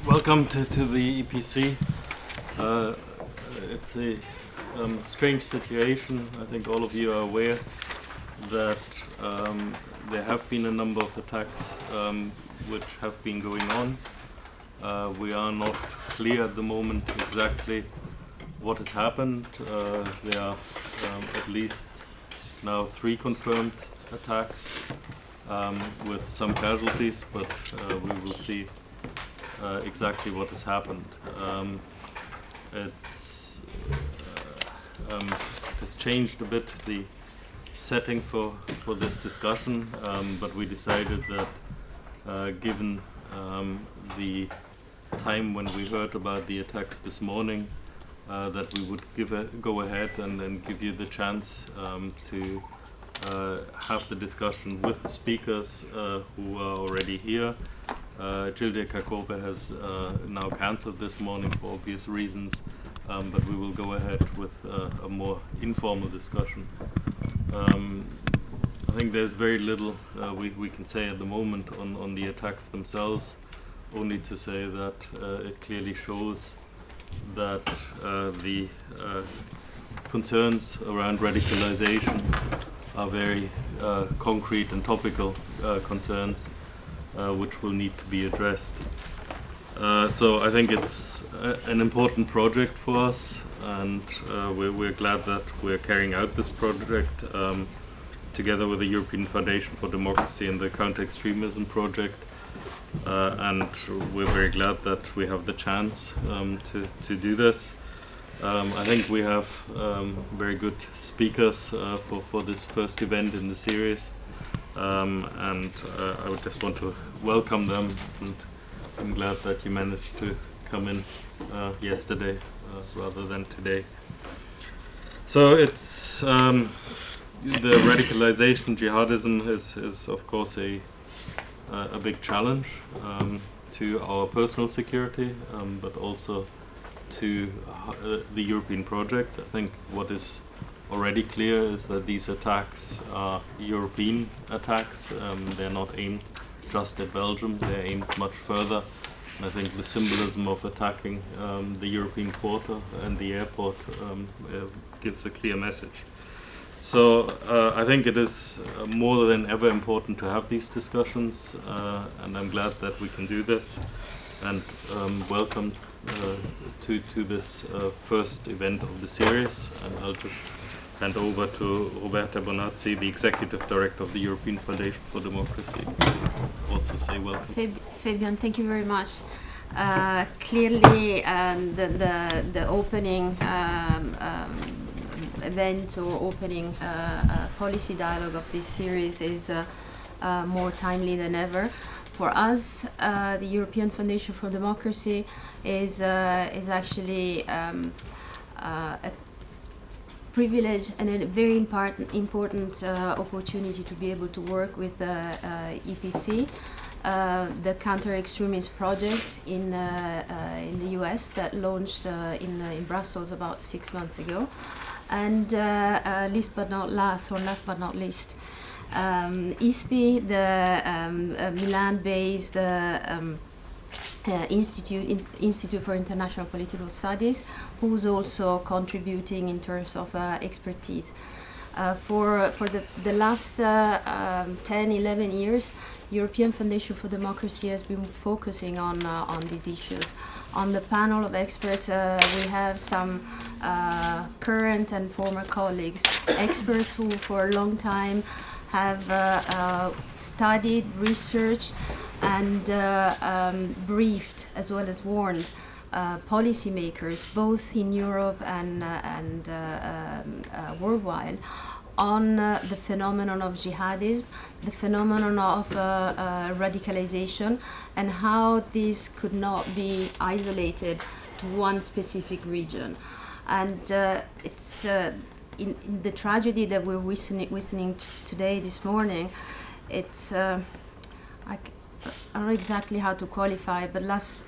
Welcome to the EPC. It's a strange situation. I think all of you are aware that there have been a number of attacks which have been going on. We are not clear at the moment exactly what has happened. There are at least now 3 confirmed attacks with some casualties, but we will see exactly what has happened. It has changed a bit the setting for this discussion, but we decided that given the time when we heard about the attacks this morning, that we would go ahead and then give you the chance to have the discussion with the speakers who are already here. Jilde Kakove has now cancelled this morning for obvious reasons, but we will go ahead with a more informal discussion. I think there's very little we can say at the moment on the attacks themselves, only to say that it clearly shows that the concerns around radicalisation are very concrete and topical concerns which will need to be addressed. So I think it's an important project for us, and we're glad that we're carrying out this project together with the European Foundation for Democracy and the Counter-Extremism Project. And we're very glad that we have the chance to do this. I think we have very good speakers for this first event in the series. And I would just want to welcome them, and I'm glad that you managed to come in yesterday rather than today. So it's the radicalisation, jihadism is of course a big challenge to our personal security, but also to the European project. I think what is already clear is that these attacks are European attacks. They're not aimed just at Belgium, they're aimed much further. And I think the symbolism of attacking the European quarter and the airport gives a clear message. So I think it is more than ever important to have these discussions, and I'm glad that we can do this. And welcome to this first event of the series. And I'll just hand over to Roberta Bonazzi, the Executive Director of the European Foundation for Democracy, to also say welcome. Fabian, thank you very much. Clearly, the opening event or opening policy dialogue of this series is more timely than ever. For us, the European Foundation for Democracy is actually a privilege and a very important opportunity to be able to work with the EPC, the Counter-Extremist Project in the US that launched in Brussels about 6 months ago. And last but not least, ISPI, the Milan-based Institute for International Political Studies, who's also contributing in terms of expertise. For the last 10-11 years, European Foundation for Democracy has been focusing on these issues. On the panel of experts, we have some current and former colleagues, experts who for a long time have studied, researched, and briefed as well as warned policymakers, both in Europe and worldwide, on the phenomenon of jihadism, the phenomenon of radicalisation, and how this could not be isolated to one specific region. And it's in the tragedy that we're witnessing today, this morning, it's I don't know exactly how to qualify, but last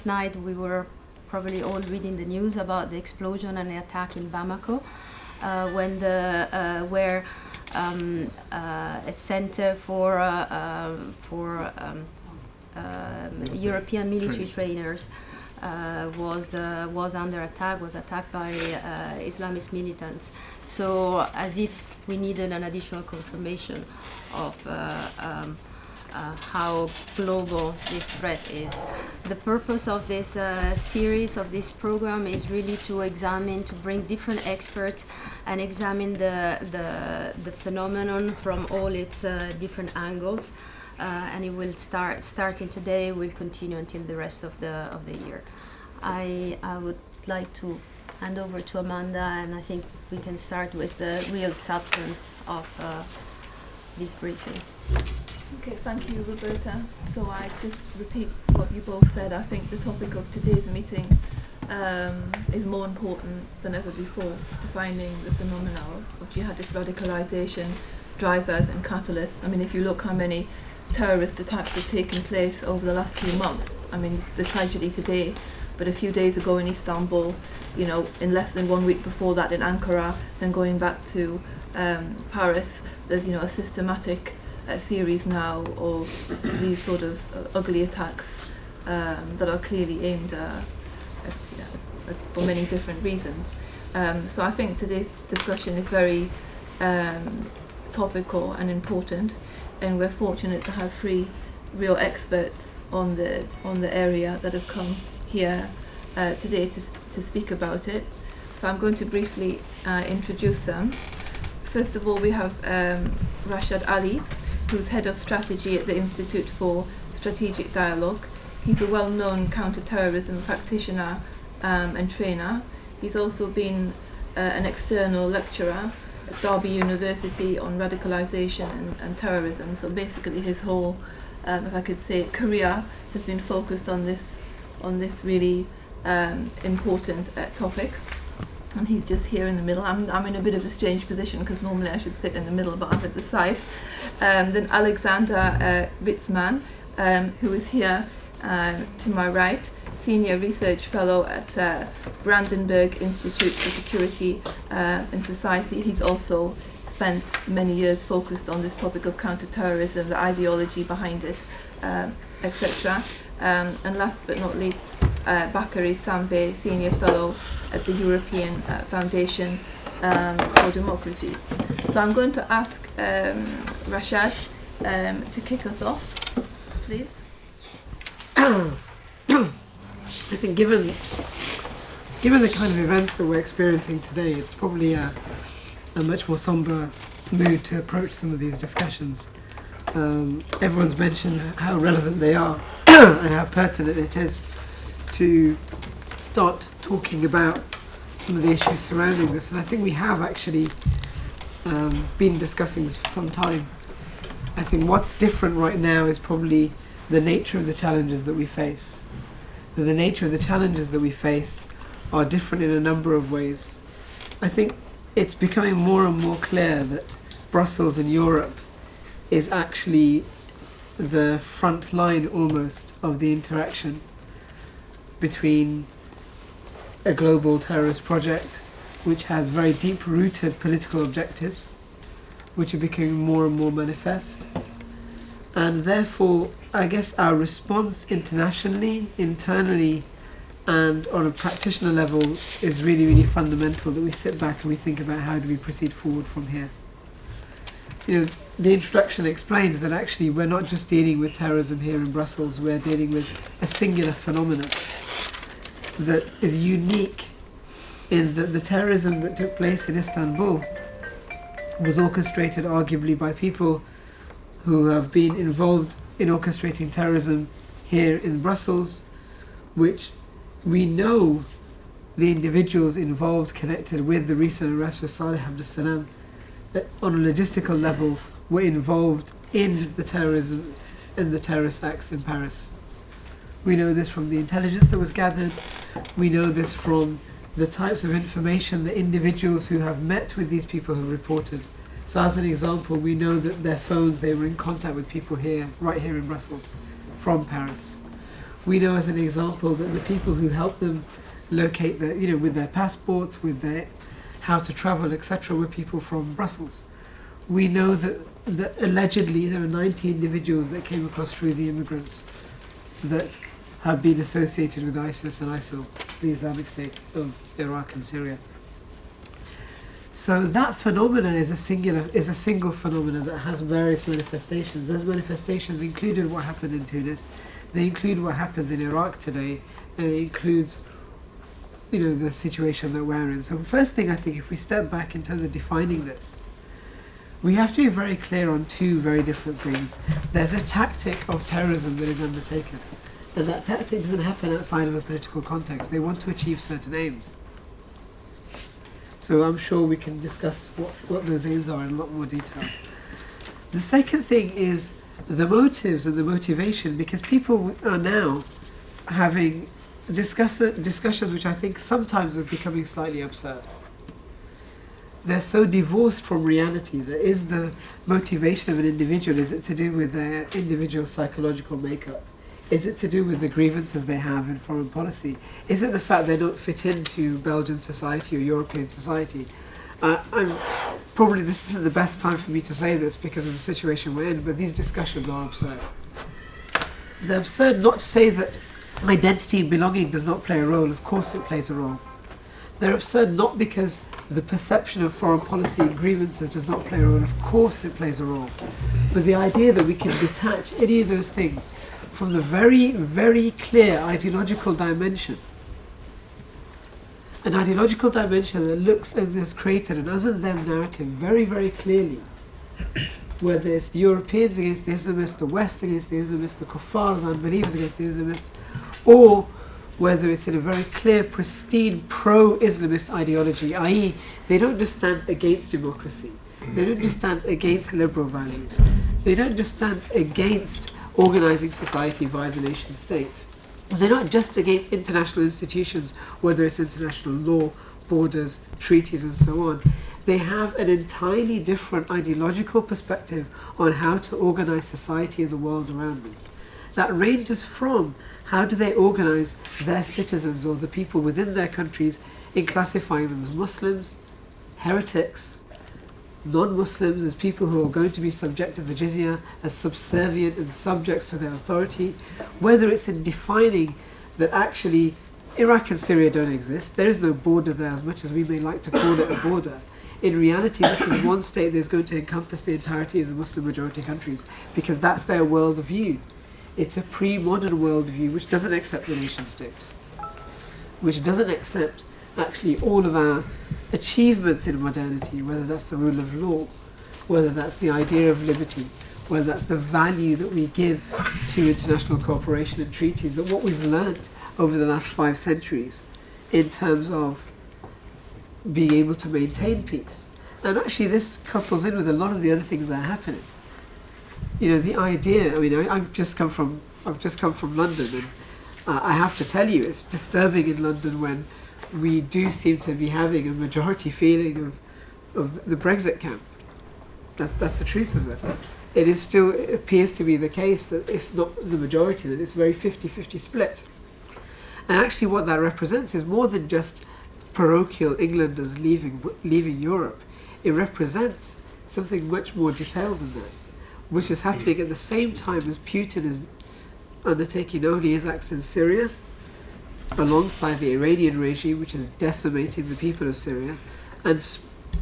night we were probably all reading the news about the explosion and the attack in Bamako, where a center for European military trainers was under attack, was attacked by Islamist militants. So as if we needed an additional confirmation of how global this threat is. The purpose of this series, of this program, is really to examine, to bring different experts and examine the phenomenon from all its different angles. And it will starting today, will continue until the rest of the year. I would like to hand over to Amanda, and I think we can start with the real substance of this briefing. Okay, thank you, Roberta. So I just repeat what you both said. I think the topic of today's meeting is more important than ever before, defining the phenomena of jihadist radicalisation, drivers and catalysts. I mean, if you look how many terrorist attacks have taken place over the last few months, I mean, the tragedy today, but a few days ago in Istanbul, you know, in less than 1 week before that in Ankara, then going back to Paris, there's, you know, a systematic series now of these sort of ugly attacks that are clearly aimed for many different reasons. So I think today's discussion is very topical and important, and we're fortunate to have 3 real experts on the area that have come here today to speak about it. So I'm going to briefly introduce them. First of all, we have Rashad Ali, who's head of strategy at the Institute for Strategic Dialogue. He's a well-known counter-terrorism practitioner and trainer. He's also been an external lecturer at Derby University on radicalisation and terrorism. So basically his whole, if I could say, career has been focused on this really important topic. And he's just here in the middle. I'm in a bit of a strange position because normally I should sit in the middle, but I'm at the side. Then Alexander Ritzman, who is here to my right, Senior Research Fellow at Brandenburg Institute for Security and Society. He's also spent many years focused on this topic of counter-terrorism, the ideology behind it, etc. And last but not least, Bakary Sambe, Senior Fellow at the European Foundation for Democracy. So I'm going to ask Rashad to kick us off, please. I think given the kind of events that we're experiencing today, it's probably a much more somber mood to approach some of these discussions. Everyone's mentioned how relevant they are and how pertinent it is to start talking about some of the issues surrounding this, and I think we have actually been discussing this for some time. I think what's different right now is probably the nature of the challenges that we face. The nature of the challenges that we face are different in a number of ways. I think it's becoming more and more clear that Brussels and Europe is actually the front line almost of the interaction between a global terrorist project which has very deep-rooted political objectives which are becoming more and more manifest, and therefore I guess our response internationally, internally and on a practitioner level is really, really fundamental, that we sit back and we think about how do we proceed forward from here. You know, the introduction explained that actually we're not just dealing with terrorism here in Brussels, we're dealing with a singular phenomenon that is unique in that the terrorism that took place in Istanbul was orchestrated arguably by people who have been involved in orchestrating terrorism here in Brussels, which we know the individuals involved connected with the recent arrest for Saleh Abdeslam that on a logistical level were involved in the terrorism and the terrorist acts in Paris. We know this from the intelligence that was gathered. We know this from the types of information that individuals who have met with these people have reported. So as an example, we know that their phones, they were in contact with people here, right here in Brussels, from Paris. We know as an example that the people who helped them locate their, you know, with their passports, with their how to travel, etc., were people from Brussels. We know that allegedly there were 90 individuals that came across through the immigrants that have been associated with ISIS and ISIL, the Islamic State of Iraq and Syria. So that phenomena is a single phenomenon that has various manifestations. Those manifestations included what happened in Tunis, they include what happens in Iraq today, and it includes, the situation that we're in. So first thing, I think, if we step back in terms of defining this, we have to be very clear on two very different things. There's a tactic of terrorism that is undertaken, and that tactic doesn't happen outside of a political context. They want to achieve certain aims. So I'm sure we can discuss what those aims are in a lot more detail. The second thing is the motives and the motivation, because people are now having discussions which I think sometimes are becoming slightly absurd. They're so divorced from reality. That is the motivation of an individual. Is it to do with their individual psychological makeup? Is it to do with the grievances they have in foreign policy? Is it the fact they don't fit into Belgian society or European society? Probably this isn't the best time for me to say this because of the situation we're in, but these discussions are absurd. They're absurd not to say that identity and belonging does not play a role. Of course it plays a role. They're absurd not because the perception of foreign policy and grievances does not play a role. Of course it plays a role. But the idea that we can detach any of those things from the very, very clear ideological dimension, an ideological dimension that looks and has created an us and them narrative very, very clearly, whether it's the Europeans against the Islamists, the West against the Islamists, the kuffar, the unbelievers against the Islamists, or whether it's in a very clear, pristine, pro-Islamist ideology, i.e. they don't just stand against democracy, they don't just stand against liberal values, they don't just stand against organising society via the nation state. They're not just against international institutions, whether it's international law, borders, treaties and so on. They have an entirely different ideological perspective on how to organise society and the world around them. That ranges from how do they organise their citizens or the people within their countries in classifying them as Muslims, heretics, non-Muslims, as people who are going to be subject to the jizya, as subservient and subjects to their authority, whether it's in defining that actually Iraq and Syria don't exist, there is no border there as much as we may like to call it a border. In reality, this is one state that's going to encompass the entirety of the Muslim majority countries because that's their world view. It's a pre-modern world view which doesn't accept the nation state, which doesn't accept actually all of our achievements in modernity, whether that's the rule of law, whether that's the idea of liberty, whether that's the value that we give to international cooperation and treaties, that what we've learnt over the last 5 centuries in terms of being able to maintain peace. And actually this couples in with a lot of the other things that are happening. The idea, I've just come from London, and I have to tell you, it's disturbing in London when we do seem to be having a majority feeling of the Brexit camp. That's the truth of it. It appears to be the case that if not the majority, then it's very 50-50 split. And actually what that represents is more than just parochial Englanders leaving Europe. It represents something much more detailed than that, which is happening at the same time as Putin is undertaking not only his acts in Syria, alongside the Iranian regime, which is decimating the people of Syria, and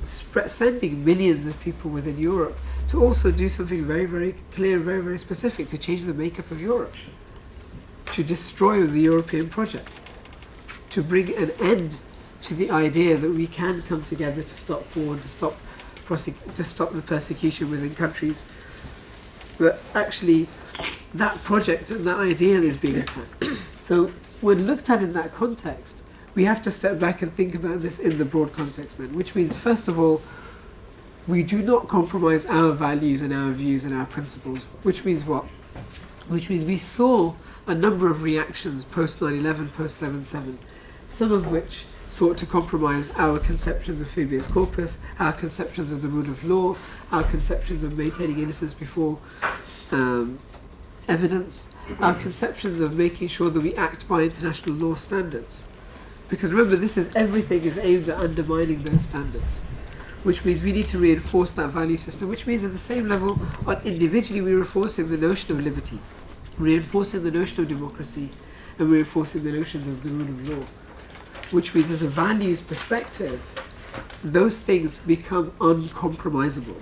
sending millions of people within Europe to also do something very, very clear, very, very specific, to change the makeup of Europe, to destroy the European project, to bring an end to the idea that we can come together to stop war, to stop the persecution within countries. But actually, that project and that ideal is being attacked. So when looked at in that context, we have to step back and think about this in the broad context then, which means, first of all, we do not compromise our values and our views and our principles, which means what? Which means we saw a number of reactions post 9/11, post 7/7, some of which sought to compromise our conceptions of habeas corpus, our conceptions of the rule of law, our conceptions of maintaining innocence before evidence, our conceptions of making sure that we act by international law standards. Because remember, everything is aimed at undermining those standards, which means we need to reinforce that value system, which means at the same level, individually we're reinforcing the notion of liberty. reinforcing the notion of democracy and reinforcing the notions of the rule of law, which means as a values perspective, those things become uncompromisable,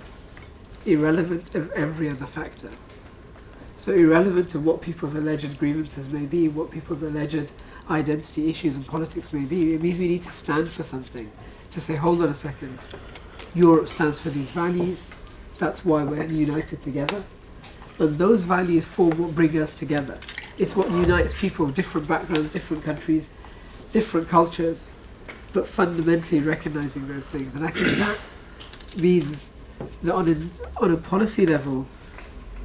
irrelevant of every other factor. So irrelevant of what people's alleged grievances may be, what people's alleged identity issues and politics may be, it means we need to stand for something. To say, hold on a second, Europe stands for these values, that's why we're united together. And those values form what bring us together. It's what unites people of different backgrounds, different countries, different cultures, but fundamentally recognizing those things. And I think that means that on a policy level,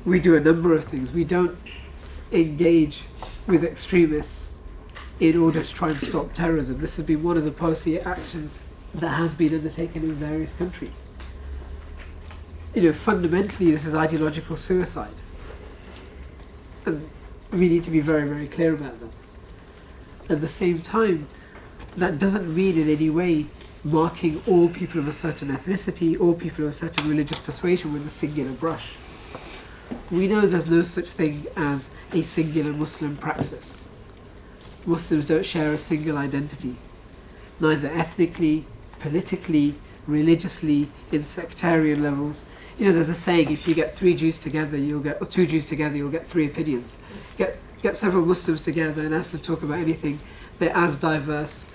we do a number of things. We don't engage with extremists in order to try and stop terrorism. This has been one of the policy actions that has been undertaken in various countries. Fundamentally, this is ideological suicide. And we need to be very, very clear about that. At the same time, that doesn't mean in any way marking all people of a certain ethnicity, all people of a certain religious persuasion with a singular brush. We know there's no such thing as a singular Muslim praxis. Muslims don't share a single identity, neither ethnically, politically, religiously, in sectarian levels. There's a saying: if you get two Jews together, you'll get three opinions. Get several Muslims together and ask them to talk about anything. They're as diverse,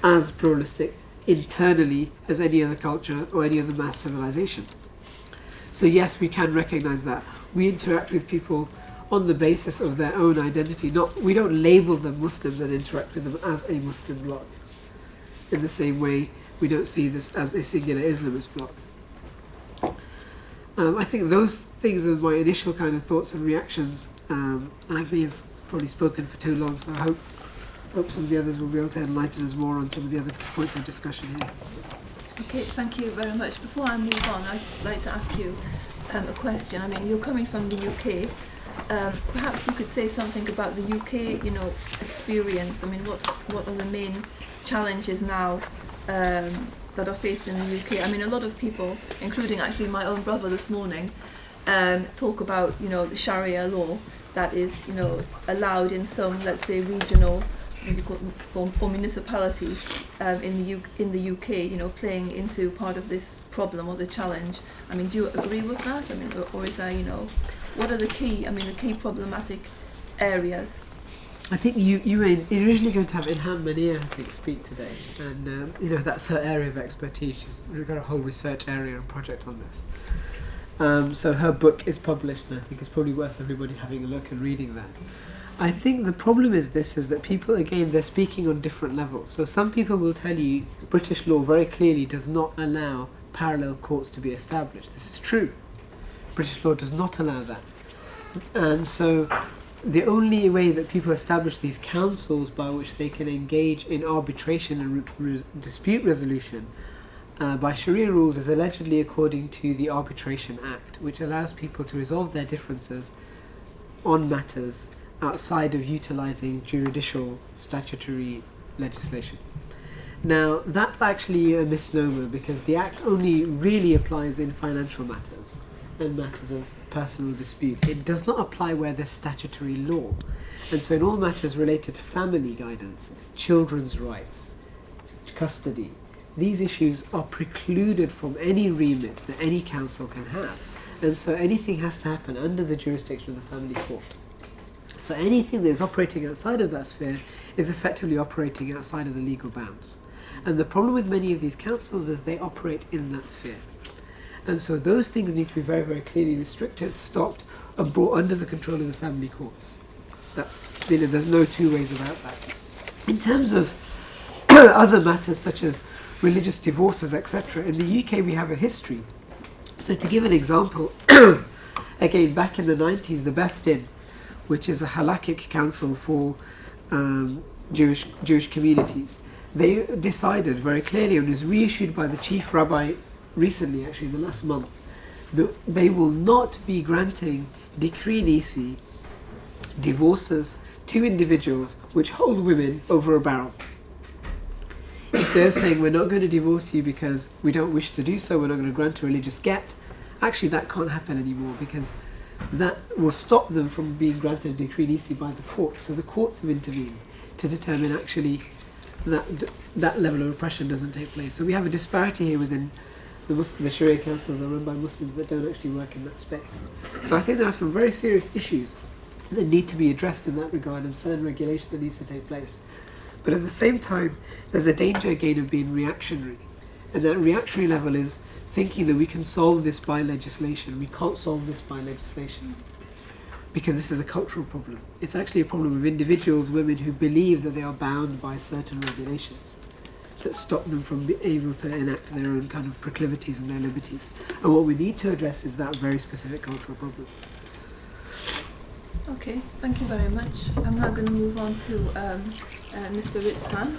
as pluralistic internally as any other culture or any other mass civilization. So yes, we can recognize that. We interact with people on the basis of their own identity. We don't label them Muslims and interact with them as a Muslim bloc. In the same way, we don't see this as a singular Islamist bloc. I think those things are my initial kind of thoughts and reactions. And I may have probably spoken for too long, so I hope some of the others will be able to enlighten us more on some of the other points of discussion here. Okay, thank you very much. Before I move on, I'd like to ask you a question. I mean, you're coming from the UK. Perhaps you could say something about the UK, experience. I mean, what are the main challenges now that are faced in the UK? I mean, a lot of people, including actually my own brother this morning, talk about, the Sharia law that is, allowed in some, let's say, regional or municipalities in the UK, playing into part of this problem or the challenge. I mean, do you agree with that? I mean, or is there, what are the key problematic areas? I think you're originally going to have Ilham Mania, I think, speak today, and that's her area of expertise. She's got a whole research area and project on this. So her book is published, and I think it's probably worth everybody having a look and reading that. I think the problem is that people, again, they're speaking on different levels. So some people will tell you British law very clearly does not allow parallel courts to be established. This is true. British law does not allow that. And so the only way that people establish these councils by which they can engage in arbitration and dispute resolution by Sharia rules is allegedly according to the Arbitration Act, which allows people to resolve their differences on matters outside of utilising judicial statutory legislation. Now, that's actually a misnomer, because the Act only really applies in financial matters and matters of personal dispute. It does not apply where there's statutory law. And so in all matters related to family guidance, children's rights, custody, these issues are precluded from any remit that any council can have. And so anything has to happen under the jurisdiction of the family court. So anything that is operating outside of that sphere is effectively operating outside of the legal bounds. And the problem with many of these councils is they operate in that sphere. And so those things need to be very, very clearly restricted, stopped, and brought under the control of the family courts. There's no two ways about that. In terms of other matters such as religious divorces, etc., in the UK we have a history. So to give an example, again, back in the 90s, the Beth Din, which is a halakhic council for Jewish communities, they decided very clearly, and was reissued by the chief rabbi recently, actually in the last month, that they will not be granting decree nisi divorces to individuals which hold women over a barrel. If they're saying we're not going to divorce you because we don't wish to do so, we're not going to grant a religious get, actually that can't happen anymore, because that will stop them from being granted a decree nisi by the court. So the courts have intervened to determine actually that that level of oppression doesn't take place. So we have a disparity here within the Sharia councils are run by Muslims that don't actually work in that space. So I think there are some very serious issues that need to be addressed in that regard, and certain regulation that needs to take place. But at the same time, there's a danger again of being reactionary. And that reactionary level is thinking that we can solve this by legislation. We can't solve this by legislation because this is a cultural problem. It's actually a problem of individuals, women who believe that they are bound by certain regulations that stop them from being able to enact their own kind of proclivities and their liberties. And what we need to address is that very specific cultural problem. Okay, thank you very much. I'm now going to move on to Mr. Ritzman.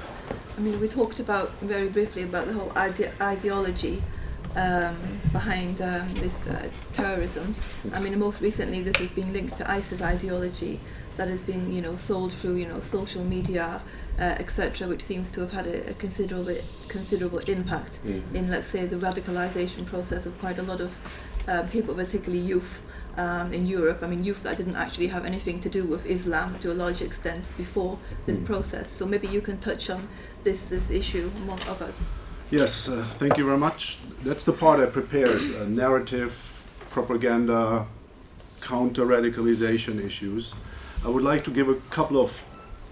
I mean, we talked about very briefly about the whole ideology behind this terrorism. I mean, most recently this has been linked to ISIS ideology that has been, sold through, social media, etc., which seems to have had a considerable impact in, let's say, the radicalisation process of quite a lot of people, particularly youth in Europe. I mean, youth that didn't actually have anything to do with Islam to a large extent before this process. So maybe you can touch on this issue among others. Yes, thank you very much. That's the part I prepared, narrative, propaganda, counter-radicalization issues. I would like to give a couple of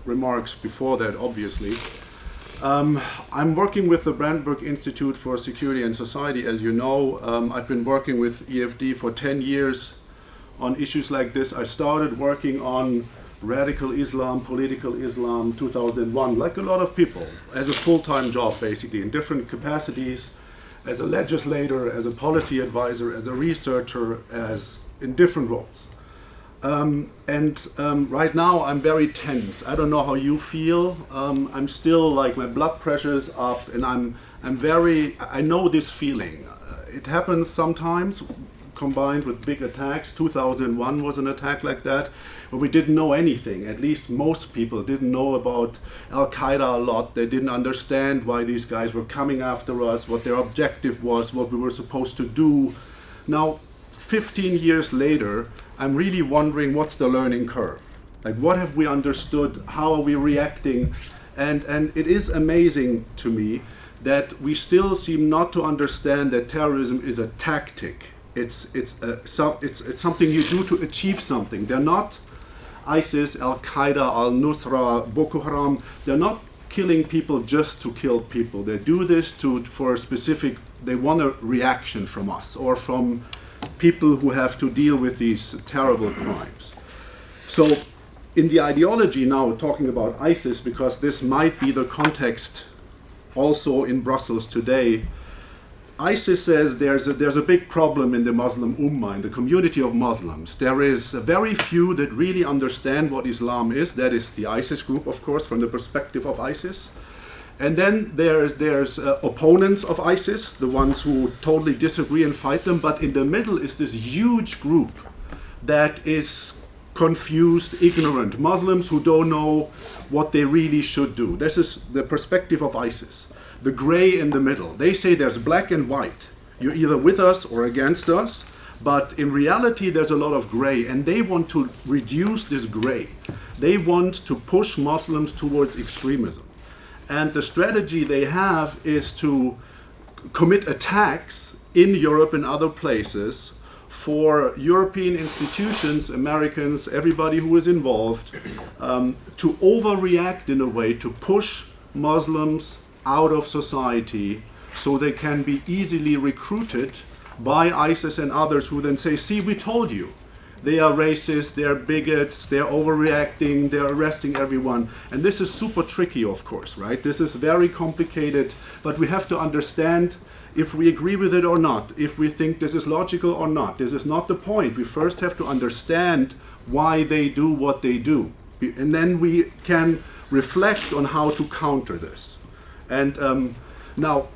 remarks before that, obviously. I'm working with the Brandenburg Institute for Security and Society, as you know. I've been working with EFD for 10 years on issues like this. I started working on radical Islam, political Islam, 2001, like a lot of people, as a full-time job, basically, in different capacities, as a legislator, as a policy advisor, as a researcher, as in different roles. Right now I'm very tense. I don't know how you feel. I'm still like my blood pressure's up, and I know this feeling. It happens sometimes, combined with big attacks. 2001 was an attack like that, where we didn't know anything. At least most people didn't know about Al-Qaeda a lot. They didn't understand why these guys were coming after us, what their objective was, what we were supposed to do. Now, 15 years later, I'm really wondering what's the learning curve? Like, what have we understood? How are we reacting? And it is amazing to me that we still seem not to understand that terrorism is a tactic. It's something you do to achieve something. They're not ISIS, Al-Qaeda, Al-Nusra, Boko Haram. They're not killing people just to kill people. They do this for a specific, they want a reaction from us or from people who have to deal with these terrible crimes. So in the ideology now, talking about ISIS, because this might be the context also in Brussels today, ISIS says there's a big problem in the Muslim Ummah, in the community of Muslims. There is very few that really understand what Islam is. That is the ISIS group, of course, from the perspective of ISIS. And then there's opponents of ISIS, the ones who totally disagree and fight them. But in the middle is this huge group that is confused, ignorant, Muslims who don't know what they really should do. This is the perspective of ISIS. The gray in the middle. They say there's black and white. You're either with us or against us. But in reality, there's a lot of gray, and they want to reduce this gray. They want to push Muslims towards extremism. And the strategy they have is to commit attacks in Europe and other places for European institutions, Americans, everybody who is involved, to overreact in a way to push Muslims out of society so they can be easily recruited by ISIS and others who then say, see, we told you. They are racist, they're bigots, they're overreacting, they're arresting everyone. And this is super tricky, of course, right? This is very complicated, but we have to understand if we agree with it or not, if we think this is logical or not. This is not the point. We first have to understand why they do what they do. And then we can reflect on how to counter this. And now,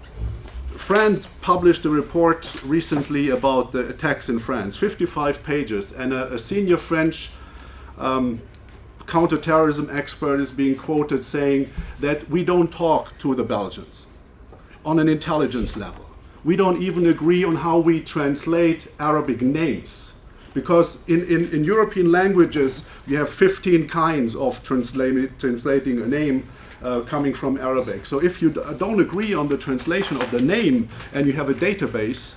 France published a report recently about the attacks in France, 55 pages, and a senior French counterterrorism expert is being quoted saying that we don't talk to the Belgians on an intelligence level. We don't even agree on how we translate Arabic names. Because in European languages, we have 15 kinds of translating a name coming from Arabic. So if you don't agree on the translation of the name and you have a database,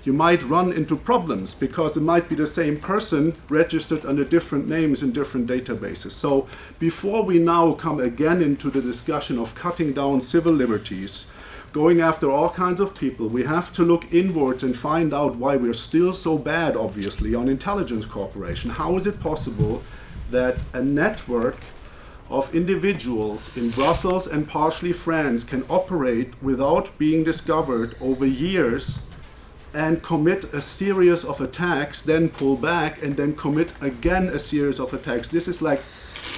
you might run into problems because it might be the same person registered under different names in different databases. So before we now come again into the discussion of cutting down civil liberties, going after all kinds of people, we have to look inwards and find out why we're still so bad, obviously, on intelligence cooperation. How is it possible that a network of individuals in Brussels and partially France can operate without being discovered over years and commit a series of attacks, then pull back, and then commit again a series of attacks? This is like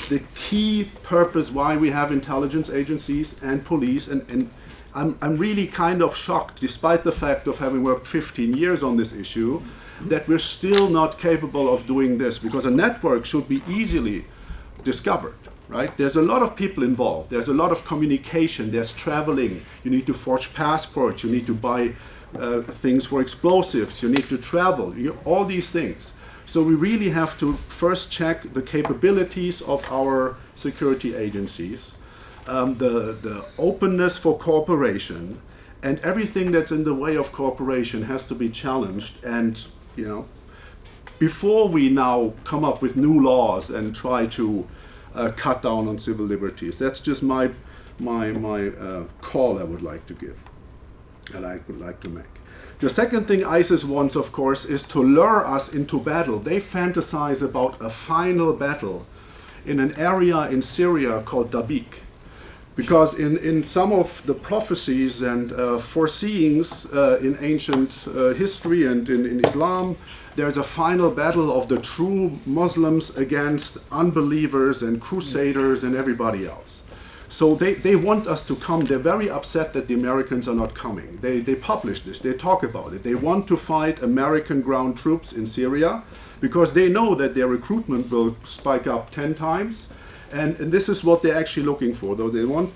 the key purpose why we have intelligence agencies and police, and I'm really kind of shocked, despite the fact of having worked 15 years on this issue, that we're still not capable of doing this, because a network should be easily discovered, right? There's a lot of people involved, there's a lot of communication, there's traveling, you need to forge passports, you need to buy things for explosives, you need to travel, all these things. So we really have to first check the capabilities of our security agencies, the openness for cooperation, and everything that's in the way of cooperation has to be challenged. And before we now come up with new laws and try to cut down on civil liberties, that's just my call I would like to give, and I would like to make. The second thing ISIS wants, of course, is to lure us into battle. They fantasize about a final battle in an area in Syria called Dabiq. Because in some of the prophecies and foreseeings in ancient history and in Islam, there's a final battle of the true Muslims against unbelievers and crusaders and everybody else. So they want us to come. They're very upset that the Americans are not coming. They publish this, they talk about it. They want to fight American ground troops in Syria because they know that their recruitment will spike up 10 times. And this is what they're actually looking for, though. They want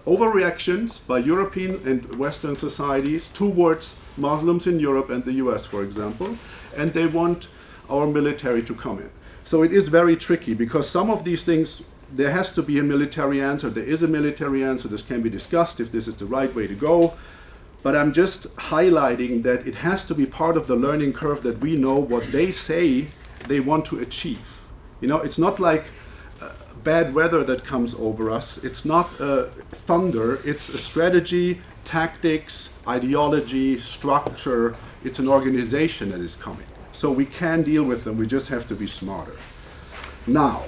overreactions by European and Western societies towards Muslims in Europe and the US, for example, and they want our military to come in. So it is very tricky because some of these things, there has to be a military answer. There is a military answer. This can be discussed if this is the right way to go. But I'm just highlighting that it has to be part of the learning curve that we know what they say they want to achieve. It's not like bad weather that comes over us. It's not thunder. It's a strategy, tactics, ideology, structure. It's an organization that is coming. So we can deal with them. We just have to be smarter. Now,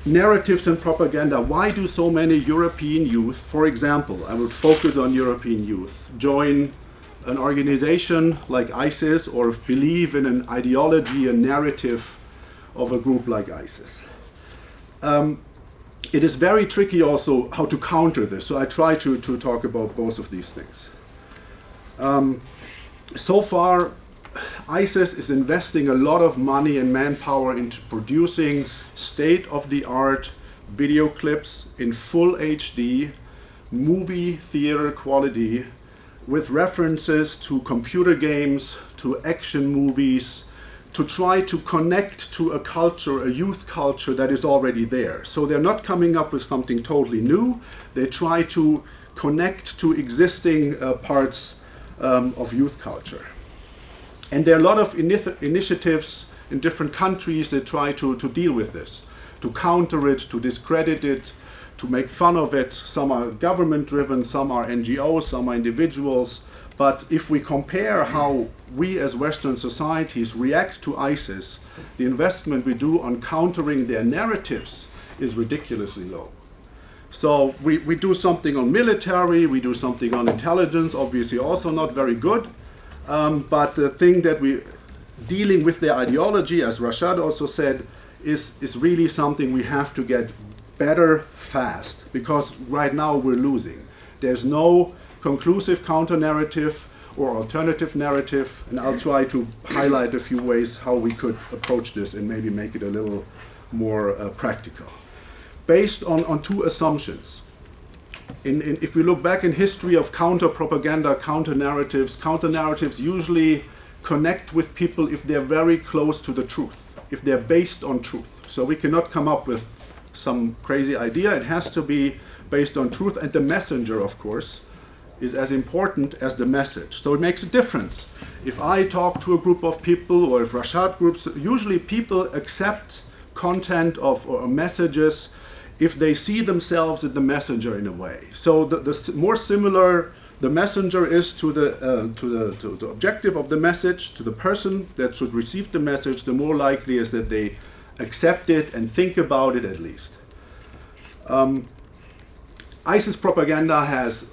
narratives and propaganda. Why do so many European youth, for example, I would focus on European youth, join an organization like ISIS or believe in an ideology, a narrative of a group like ISIS? It is very tricky also how to counter this, so I try to talk about both of these things. So far, ISIS is investing a lot of money and manpower into producing state-of-the-art video clips in full HD, movie theater quality, with references to computer games, to action movies, to try to connect to a culture, a youth culture that is already there. So they're not coming up with something totally new. They try to connect to existing parts of youth culture. And there are a lot of initiatives in different countries that try to deal with this, to counter it, to discredit it, to make fun of it. Some are government-driven, some are NGOs, some are individuals. But if we compare how we as Western societies react to ISIS, the investment we do on countering their narratives is ridiculously low. So we do something on military, we do something on intelligence, obviously also not very good. But the thing that we dealing with their ideology, as Rashad also said, is really something we have to get better fast, because right now we're losing. There's no conclusive counter-narrative or alternative narrative, and I'll try to highlight a few ways how we could approach this and maybe make it a little more practical. Based on two assumptions. If we look back in history of counter-propaganda, counter-narratives usually connect with people if they're very close to the truth, if they're based on truth. So we cannot come up with some crazy idea. It has to be based on truth, and the messenger, of course, is as important as the message. So it makes a difference. If I talk to a group of people, or if Rashad groups, usually people accept content of or messages if they see themselves in the messenger in a way. So the more similar the messenger is to the objective of the message, to the person that should receive the message, the more likely is that they accept it and think about it at least. ISIS propaganda has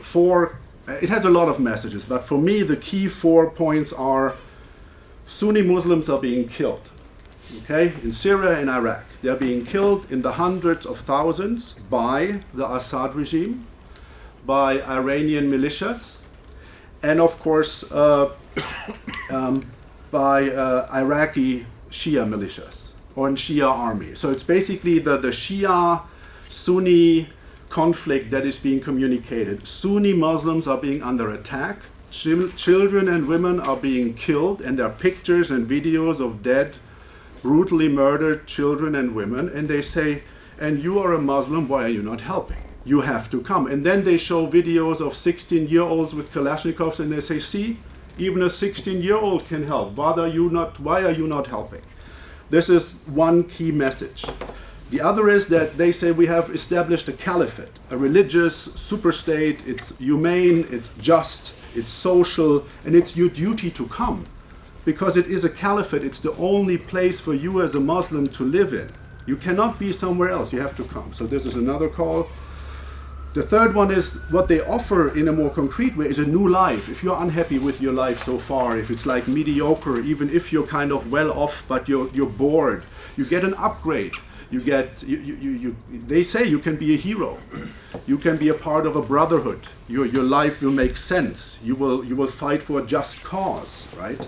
it has a lot of messages, but for me the key 4 points are: Sunni Muslims are being killed. Okay, in Syria and Iraq, they are being killed in the hundreds of thousands by the Assad regime, by Iranian militias, and of course by Iraqi Shia militias or Shia army. So it's basically the Shia-Sunni conflict that is being communicated. Sunni Muslims are being under attack. Children and women are being killed, and there are pictures and videos of dead, brutally murdered children and women, and they say, and you are a Muslim, why are you not helping? You have to come. And then they show videos of 16-year-olds with Kalashnikovs, and they say, see, even a 16-year-old can help. Why are you not helping? This is one key message. The other is that they say we have established a caliphate, a religious superstate. It's humane, it's just, it's social, and it's your duty to come. Because it is a caliphate, it's the only place for you as a Muslim to live in. You cannot be somewhere else, you have to come. So this is another call. The third one is what they offer in a more concrete way is a new life. If you're unhappy with your life so far, if it's like mediocre, even if you're kind of well off but you're bored, you get an upgrade. They say you can be a hero. You can be a part of a brotherhood. Your life will make sense. You will fight for a just cause, right?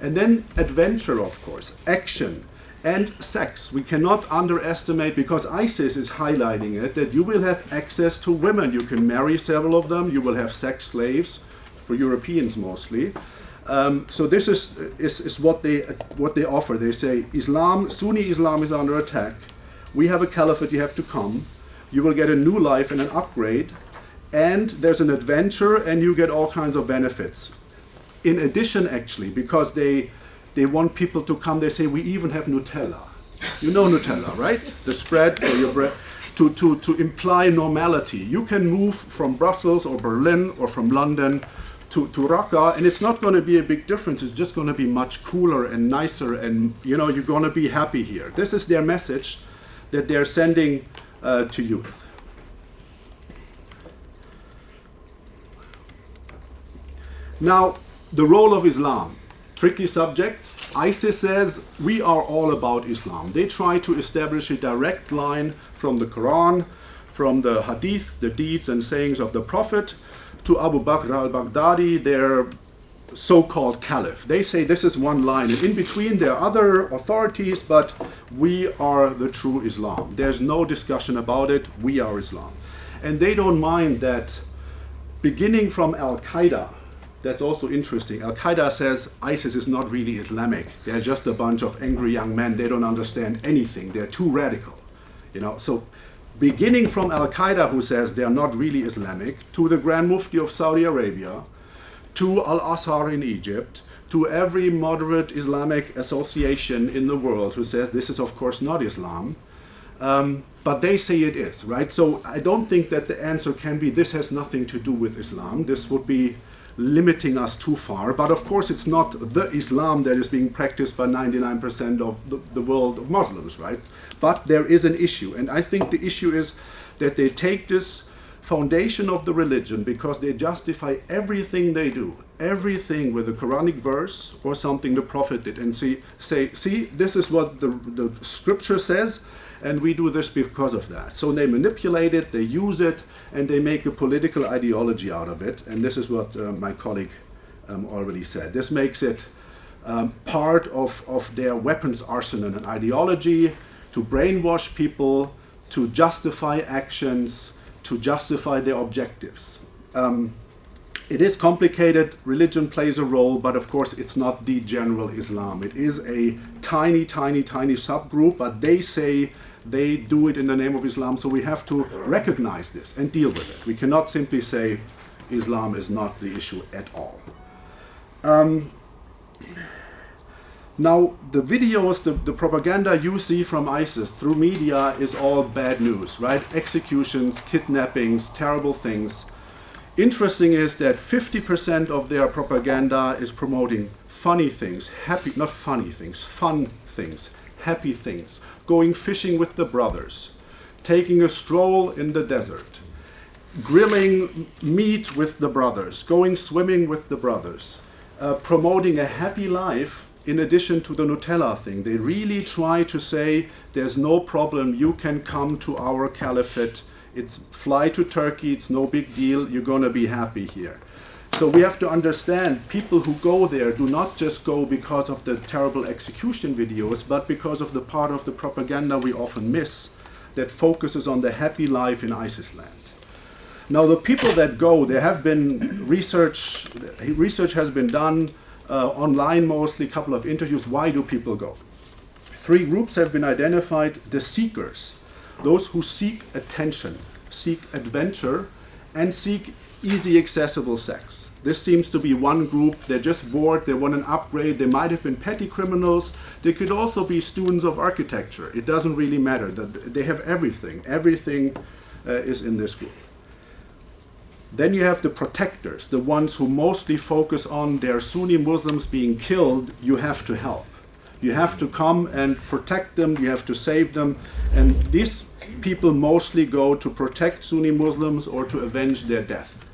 And then adventure, of course, action, and sex. We cannot underestimate, because ISIS is highlighting it, that you will have access to women. You can marry several of them. You will have sex slaves, for Europeans mostly. So this is what they offer. They say Sunni Islam is under attack. We have a caliphate, you have to come. You will get a new life and an upgrade. And there's an adventure, and you get all kinds of benefits. In addition, actually, because they want people to come, they say we even have Nutella. You know Nutella, right? The spread for your bread, to imply normality. You can move from Brussels or Berlin or from London to Raqqa, and it's not going to be a big difference. It's just going to be much cooler and nicer, and you're going to be happy here. This is their message that they're sending to youth. Now, the role of Islam, tricky subject. ISIS says we are all about Islam. They try to establish a direct line from the Quran, from the Hadith, the deeds and sayings of the Prophet, to Abu Bakr al-Baghdadi, their so-called caliph. They say this is one line, and in between there are other authorities, but we are the true Islam. There's no discussion about it. We are Islam. And they don't mind that beginning from Al-Qaeda. That's also interesting. Al-Qaeda says ISIS is not really Islamic. They're just a bunch of angry young men. They don't understand anything. They're too radical. So beginning from Al-Qaeda, who says they're not really Islamic, to the Grand Mufti of Saudi Arabia, to Al-Azhar in Egypt, to every moderate Islamic association in the world who says this is of course not Islam, but they say it is, right? So I don't think that the answer can be this has nothing to do with Islam. This would be limiting us too far, but of course it's not the Islam that is being practiced by 99% of the world of Muslims, right? But there is an issue, and I think the issue is that they take this foundation of the religion because they justify everything they do, everything with a Quranic verse or something the Prophet did, and say, this is what the scripture says, and we do this because of that. So they manipulate it, they use it, and they make a political ideology out of it. And this is what my colleague already said. This makes it part of their weapons arsenal and ideology to brainwash people, to justify actions, to justify their objectives. It is complicated, religion plays a role, but of course it's not the general Islam. It is a tiny, tiny, tiny subgroup, but they say they do it in the name of Islam, so we have to recognize this and deal with it. We cannot simply say Islam is not the issue at all. Now, the videos, the propaganda you see from ISIS through media is all bad news, right? Executions, kidnappings, terrible things. Interesting is that 50% of their propaganda is promoting funny things, happy, not funny things, fun things, happy things, going fishing with the brothers, taking a stroll in the desert, grilling meat with the brothers, going swimming with the brothers, promoting a happy life in addition to the Nutella thing. They really try to say there's no problem, you can come to our caliphate, it's fly to Turkey, it's no big deal, you're going to be happy here. So we have to understand people who go there do not just go because of the terrible execution videos, but because of the part of the propaganda we often miss that focuses on the happy life in ISIS land. Now the people that go, there have been research has been done online mostly, a couple of interviews. Why do people go? 3 groups have been identified: the seekers, those who seek attention, seek adventure, and seek easy accessible sex. This seems to be one group. They're just bored, they want an upgrade, they might have been petty criminals, they could also be students of architecture. It doesn't really matter. They have everything. Everything is in this group. Then you have the protectors, the ones who mostly focus on their Sunni Muslims being killed. You have to help. You have to come and protect them, you have to save them. And these people mostly go to protect Sunni Muslims or to avenge their death.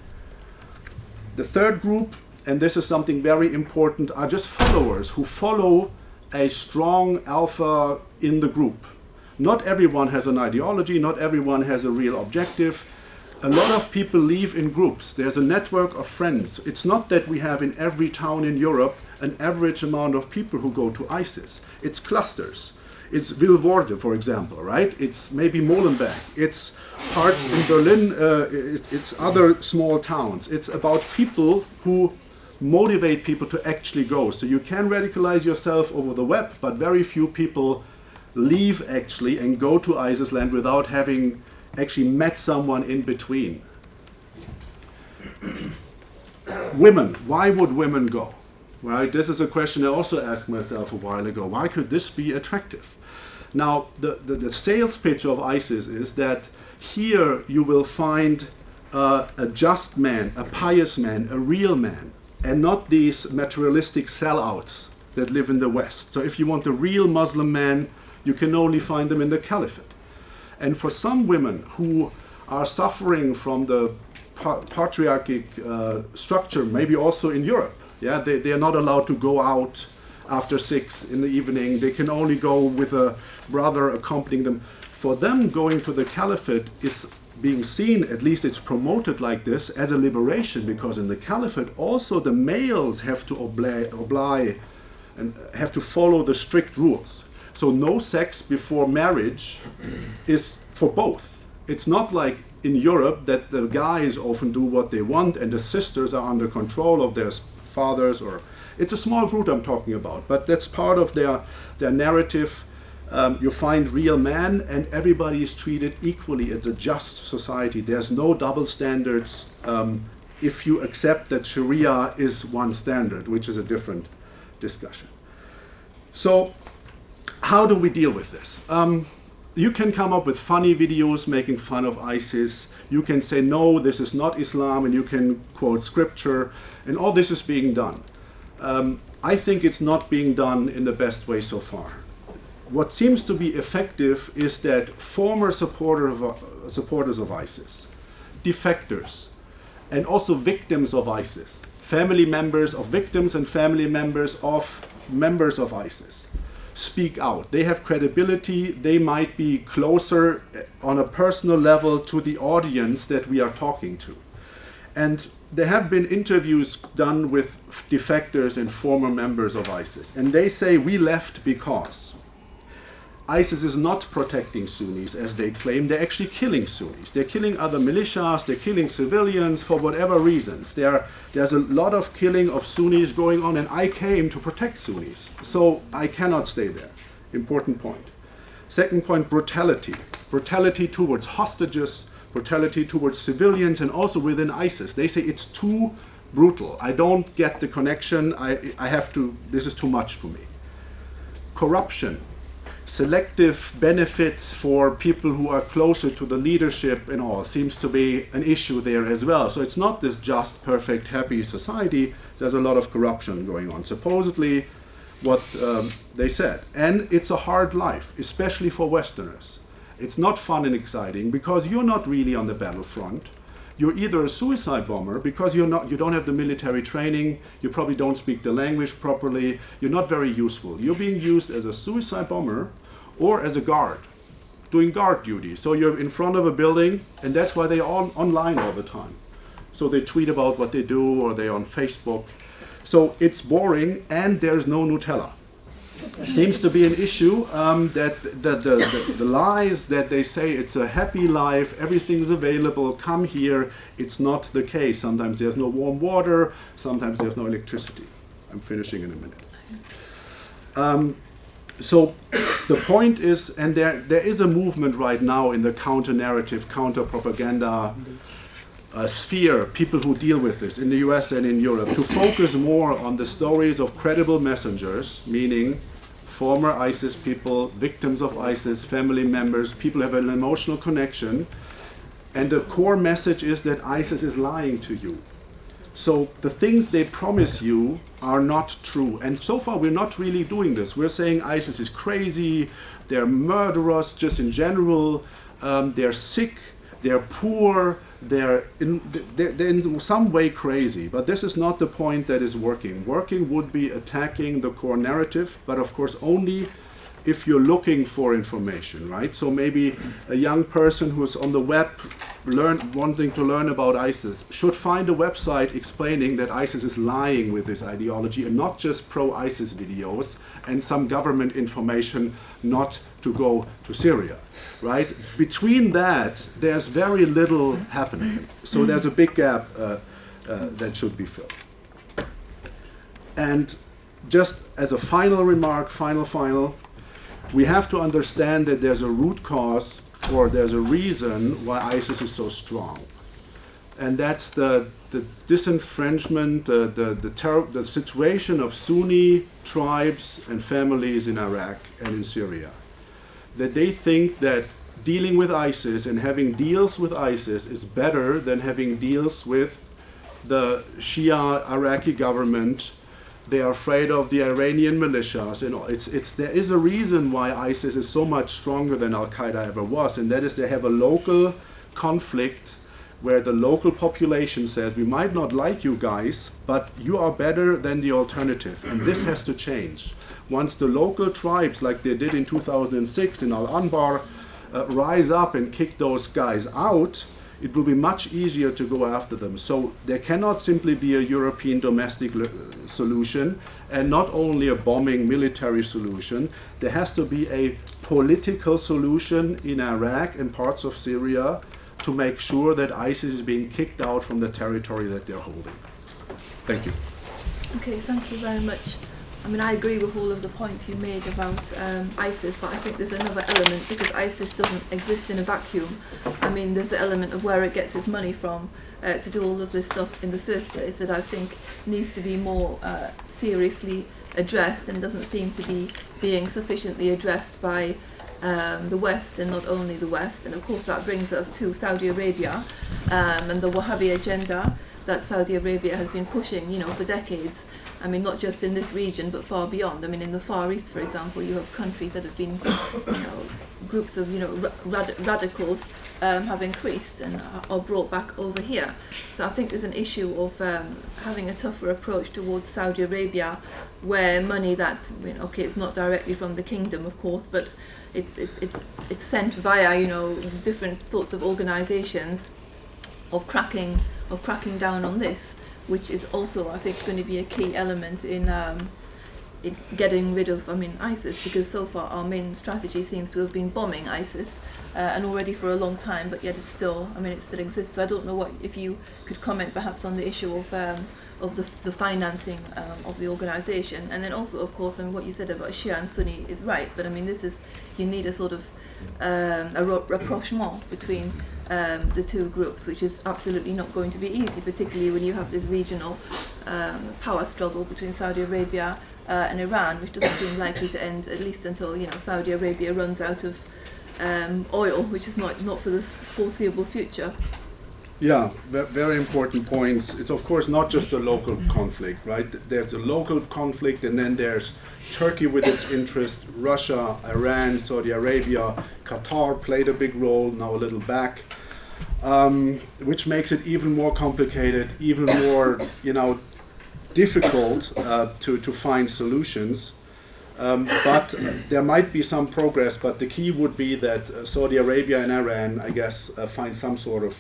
The third group, and this is something very important, are just followers who follow a strong alpha in the group. Not everyone has an ideology, not everyone has a real objective. A lot of people live in groups. There's a network of friends. It's not that we have in every town in Europe an average amount of people who go to ISIS. It's clusters. It's Vilvoorde, for example, right? It's maybe Molenbeek. It's parts in Berlin. It's other small towns. It's about people who motivate people to actually go. So you can radicalize yourself over the web, but very few people leave actually and go to ISIS land without having actually met someone in between. Women, why would women go? Right? This is a question I also asked myself a while ago. Why could this be attractive? Now, the sales pitch of ISIS is that here you will find a just man, a pious man, a real man, and not these materialistic sellouts that live in the West. So if you want a real Muslim man, you can only find them in the caliphate. And for some women who are suffering from the patriarchic structure, maybe also in Europe, yeah, they are not allowed to go out after 6 in the evening. They can only go with a brother accompanying them. For them, going to the caliphate is being seen, at least it's promoted like this, as a liberation, because in the caliphate also the males have to oblige and have to follow the strict rules. So no sex before marriage is for both. It's not like in Europe that the guys often do what they want and the sisters are under control of their fathers, or it's a small group I'm talking about, but that's part of their narrative. You find real men and everybody is treated equally. It's a just society. There's no double standards if you accept that Sharia is one standard, which is a different discussion. So how do we deal with this? You can come up with funny videos making fun of ISIS. You can say, no, this is not Islam, and you can quote scripture, and all this is being done. I think it's not being done in the best way so far. What seems to be effective is that former supporters of ISIS, defectors, and also victims of ISIS, family members of victims and family members of members of ISIS, speak out. They have credibility. They might be closer on a personal level to the audience that we are talking to. And there have been interviews done with defectors and former members of ISIS. And they say, we left because ISIS is not protecting Sunnis as they claim. They're actually killing Sunnis. They're killing other militias, they're killing civilians for whatever reasons. There's a lot of killing of Sunnis going on, and I came to protect Sunnis. So I cannot stay there. Important point. Second point, brutality. Brutality towards hostages, brutality towards civilians, and also within ISIS. They say it's too brutal. I don't get the connection. I have to, this is too much for me. Corruption. Selective benefits for people who are closer to the leadership and all seems to be an issue there as well. So it's not this just, perfect, happy society. There's a lot of corruption going on, supposedly what they said. And it's a hard life, especially for Westerners. It's not fun and exciting because you're not really on the battlefront. You're either a suicide bomber because you don't have the military training, you probably don't speak the language properly, you're not very useful. You're being used as a suicide bomber or as a guard, doing guard duty. So you're in front of a building, and that's why they're online all the time. So they tweet about what they do, or they're on Facebook. So it's boring, and there's no Nutella. Seems to be an issue that the lies that they say it's a happy life, everything's available, come here. It's not the case. Sometimes there's no warm water, sometimes there's no electricity. I'm finishing in a minute. So the point is, and there is a movement right now in the counter-narrative, counter-propaganda sphere, people who deal with this in the US and in Europe, to focus more on the stories of credible messengers, meaning former ISIS people, victims of ISIS, family members, people who have an emotional connection. And the core message is that ISIS is lying to you. So the things they promise you are not true. And so far we're not really doing this. We're saying ISIS is crazy, they're murderers just in general, they're sick, they're poor, they're in some way crazy. But this is not the point that is working. Working would be attacking the core narrative, but of course only if you're looking for information, right? So maybe a young person who's on the web wanting to learn about ISIS should find a website explaining that ISIS is lying with this ideology and not just pro-ISIS videos and some government information not to go to Syria, right? Between that, there's very little happening. So there's a big gap that should be filled. And just as a final remark, final, we have to understand that there's a root cause, or there's a reason why ISIS is so strong. And that's the disenfranchisement, the situation of Sunni tribes and families in Iraq and in Syria. That they think that dealing with ISIS and having deals with ISIS is better than having deals with the Shia Iraqi government. They are afraid of the Iranian militias. You know, there is a reason why ISIS is so much stronger than Al-Qaeda ever was, and that is they have a local conflict where the local population says, we might not like you guys, but you are better than the alternative. And this has to change. Once the local tribes, like they did in 2006 in Al-Anbar, rise up and kick those guys out, it will be much easier to go after them. So there cannot simply be a European domestic solution and not only a bombing military solution. There has to be a political solution in Iraq and parts of Syria to make sure that ISIS is being kicked out from the territory that they're holding. Thank you. Okay, thank you very much. I mean, I agree with all of the points you made about ISIS, but I think there's another element, because ISIS doesn't exist in a vacuum. I mean, there's the element of where it gets its money from to do all of this stuff in the first place that I think needs to be more seriously addressed, and doesn't seem to be being sufficiently addressed by the West, and not only the West. And of course that brings us to Saudi Arabia and the Wahhabi agenda that Saudi Arabia has been pushing, you know, for decades. I mean, not just in this region, but far beyond. I mean, in the Far East, for example, you have countries that have been, you know, groups of, you know, radicals have increased and are brought back over here. So I think there's an issue of having a tougher approach towards Saudi Arabia, where money that, you know, okay, it's not directly from the kingdom, of course, but it's sent via, you know, different sorts of organisations of cracking down on this, which is also, I think, going to be a key element in getting rid of, ISIS, because so far our main strategy seems to have been bombing ISIS, and already for a long time, but yet it still exists. So I don't know if you could comment perhaps on the issue of the financing of the organisation, and then also, of course, what you said about Shia and Sunni is right, but you need a sort of a rapprochement between the two groups, which is absolutely not going to be easy, particularly when you have this regional power struggle between Saudi Arabia and Iran, which doesn't seem likely to end, at least until Saudi Arabia runs out of oil, which is not for the foreseeable future. Yeah, very important points. It's of course not just a local conflict, right? There's a local conflict, and then there's Turkey with its interest, Russia, Iran, Saudi Arabia, Qatar played a big role, now a little back, which makes it even more complicated, even more, difficult to find solutions. But there might be some progress, but the key would be that Saudi Arabia and Iran, I guess, find some sort of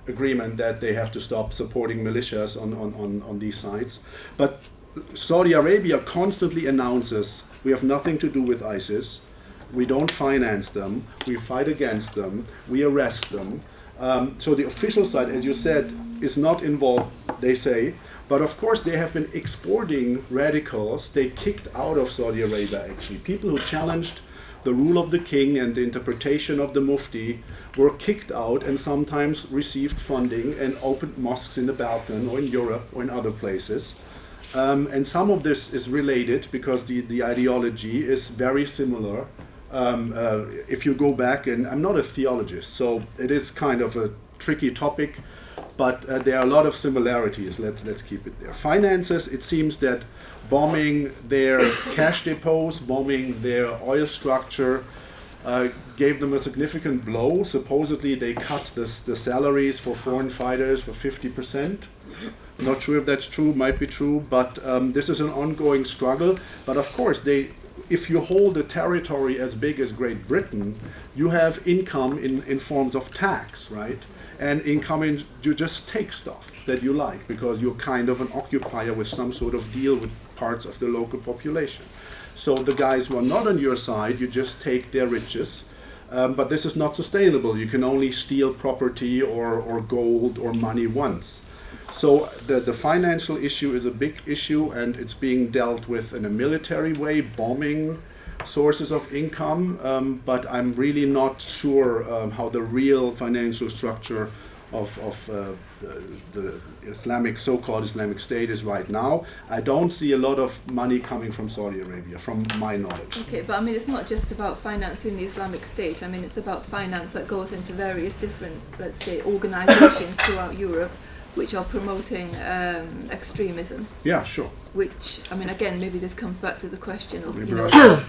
agreement that they have to stop supporting militias on these sites. But Saudi Arabia constantly announces, we have nothing to do with ISIS, we don't finance them, we fight against them, we arrest them. So the official side, as you said, is not involved, they say. But of course they have been exporting radicals. They kicked out of Saudi Arabia, actually. People who challenged the rule of the king and the interpretation of the mufti were kicked out and sometimes received funding and opened mosques in the Balkan or in Europe or in other places. And some of this is related because the ideology is very similar. If you go back, and I'm not a theologist, so it is kind of a tricky topic, but there are a lot of similarities. Let's keep it there. Finances, it seems that bombing their cash depots, bombing their oil structure, gave them a significant blow. Supposedly they cut the salaries for foreign fighters for 50%. Not sure if that's true, might be true, but this is an ongoing struggle. But of course, if you hold a territory as big as Great Britain, you have income in forms of tax, right? And income you just take stuff that you like because you're kind of an occupier with some sort of deal with parts of the local population. So the guys who are not on your side, you just take their riches. But this is not sustainable. You can only steal property or gold or money once. So the financial issue is a big issue, and it's being dealt with in a military way, bombing sources of income, but I'm really not sure how the real financial structure of the Islamic, so-called Islamic State is right now. I don't see a lot of money coming from Saudi Arabia, from my knowledge. Okay, but it's not just about financing the Islamic State. It's about finance that goes into various different, let's say, organizations throughout Europe, which are promoting extremism. Yeah, sure. Which, again, maybe this comes back to the question of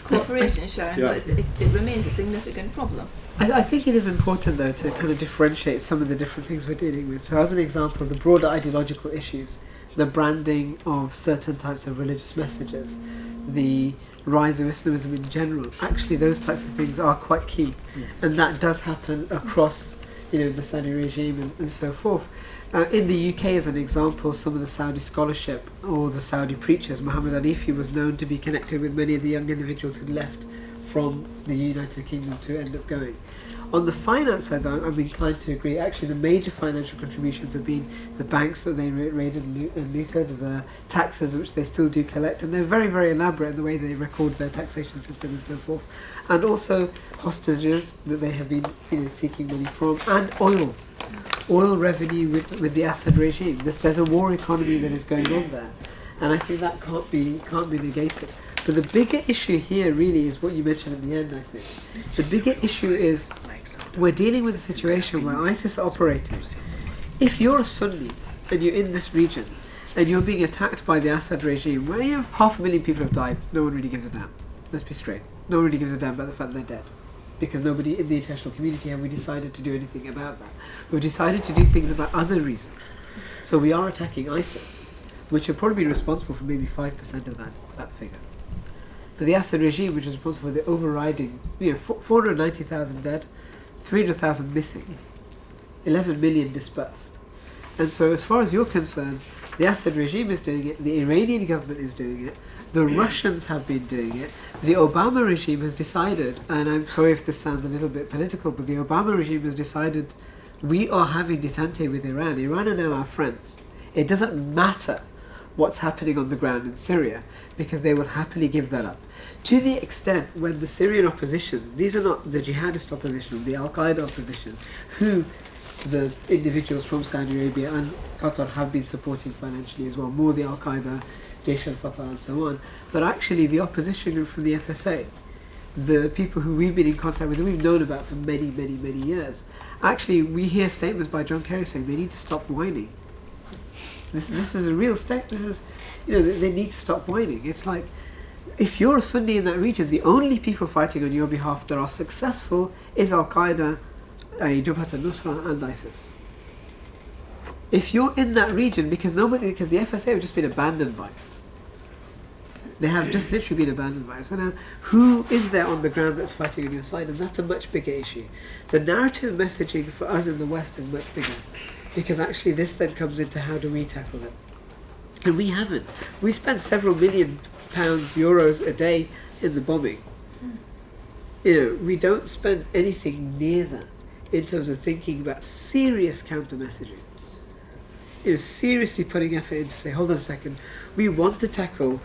cooperation sharing, Yeah. but it remains a significant problem. I think it is important, though, to kind of differentiate some of the different things we're dealing with. So as an example, the broader ideological issues, the branding of certain types of religious messages, the rise of Islamism in general, actually those types of things are quite key. And that does happen across the Saudi regime and so forth. In the UK, as an example, some of the Saudi scholarship or the Saudi preachers, Muhammad Hanifi was known to be connected with many of the young individuals who left from the United Kingdom to end up going. On the finance side, though, I'm inclined to agree. Actually, the major financial contributions have been the banks that they raided and looted, the taxes which they still do collect, and they're very, very elaborate in the way they record their taxation system and so forth, and also hostages that they have been seeking money from, and oil revenue with the Assad regime. There's a war economy that is going on there, and I think that can't be negated. But the bigger issue here really is what you mentioned at the end, I think. The bigger issue is we're dealing with a situation where ISIS are operating. If you're a Sunni and you're in this region and you're being attacked by the Assad regime, where 500,000 people have died, no one really gives a damn. Let's be straight. No one really gives a damn about the fact that they're dead. Because nobody in the international community have we decided to do anything about that. We've decided to do things about other reasons. So we are attacking ISIS, which will probably be responsible for maybe 5% of that figure. But the Assad regime, which is responsible for the overriding, 490,000 dead, 300,000 missing, 11 million dispersed. And so as far as you're concerned, the Assad regime is doing it, the Iranian government is doing it, the Russians have been doing it, the Obama regime has decided, and I'm sorry if this sounds a little bit political, but the Obama regime has decided we are having detente with Iran. Iran are now our friends. It doesn't matter what's happening on the ground in Syria, because they will happily give that up. To the extent when the Syrian opposition, these are not the jihadist opposition, the Al-Qaeda opposition, who the individuals from Saudi Arabia and Qatar have been supporting financially as well, more the Al-Qaeda, Jaish al-Fatah and so on, but actually the opposition group from the FSA, the people who we've been in contact with, who we've known about for many, many, many years, actually we hear statements by John Kerry saying they need to stop whining. This is a real step. This is, they need to stop whining. It's like, if you're a Sunni in that region, the only people fighting on your behalf that are successful is Al-Qaeda, Jabhat al-Nusra and ISIS. If you're in that region, because the FSA have just been abandoned by us. They have just literally been abandoned by us. So now, who is there on the ground that's fighting on your side? And that's a much bigger issue. The narrative messaging for us in the West is much bigger. Because actually this then comes into how do we tackle it. And we haven't. We spent several million pounds, euros a day in the bombing. We don't spend anything near that in terms of thinking about serious counter-messaging. Seriously putting effort in to say, hold on a second, we want to tackle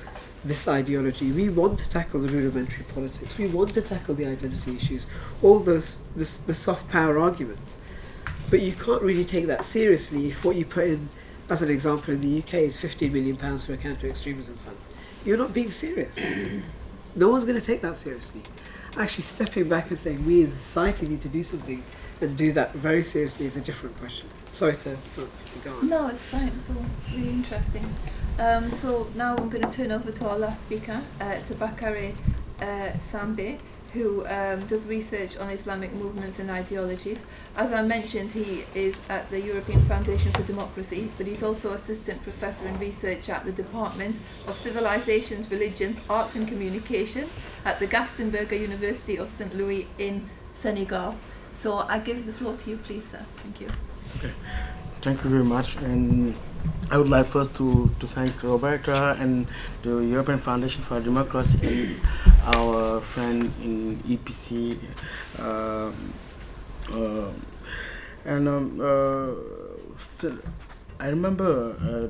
this ideology, we want to tackle the rudimentary politics, we want to tackle the identity issues, all those, the soft power arguments. But you can't really take that seriously if what you put in, as an example in the UK, is £15 million for a counter-extremism fund. You're not being serious. No one's going to take that seriously. Actually stepping back and saying we as a society need to do something and do that very seriously is a different question. Sorry to go on. No, it's fine. It's all really interesting. So now I'm going to turn over to our last speaker, to Bakare Sambe, who does research on Islamic movements and ideologies. As I mentioned, he is at the European Foundation for Democracy, but he's also assistant professor in research at the Department of Civilizations, Religions, Arts and Communication at the Gastonberger University of St. Louis in Senegal. So I give the floor to you, please, sir. Thank you. Okay. Thank you very much. And I would like first to thank Roberta and the European Foundation for Democracy and our friend in EPC. So I remember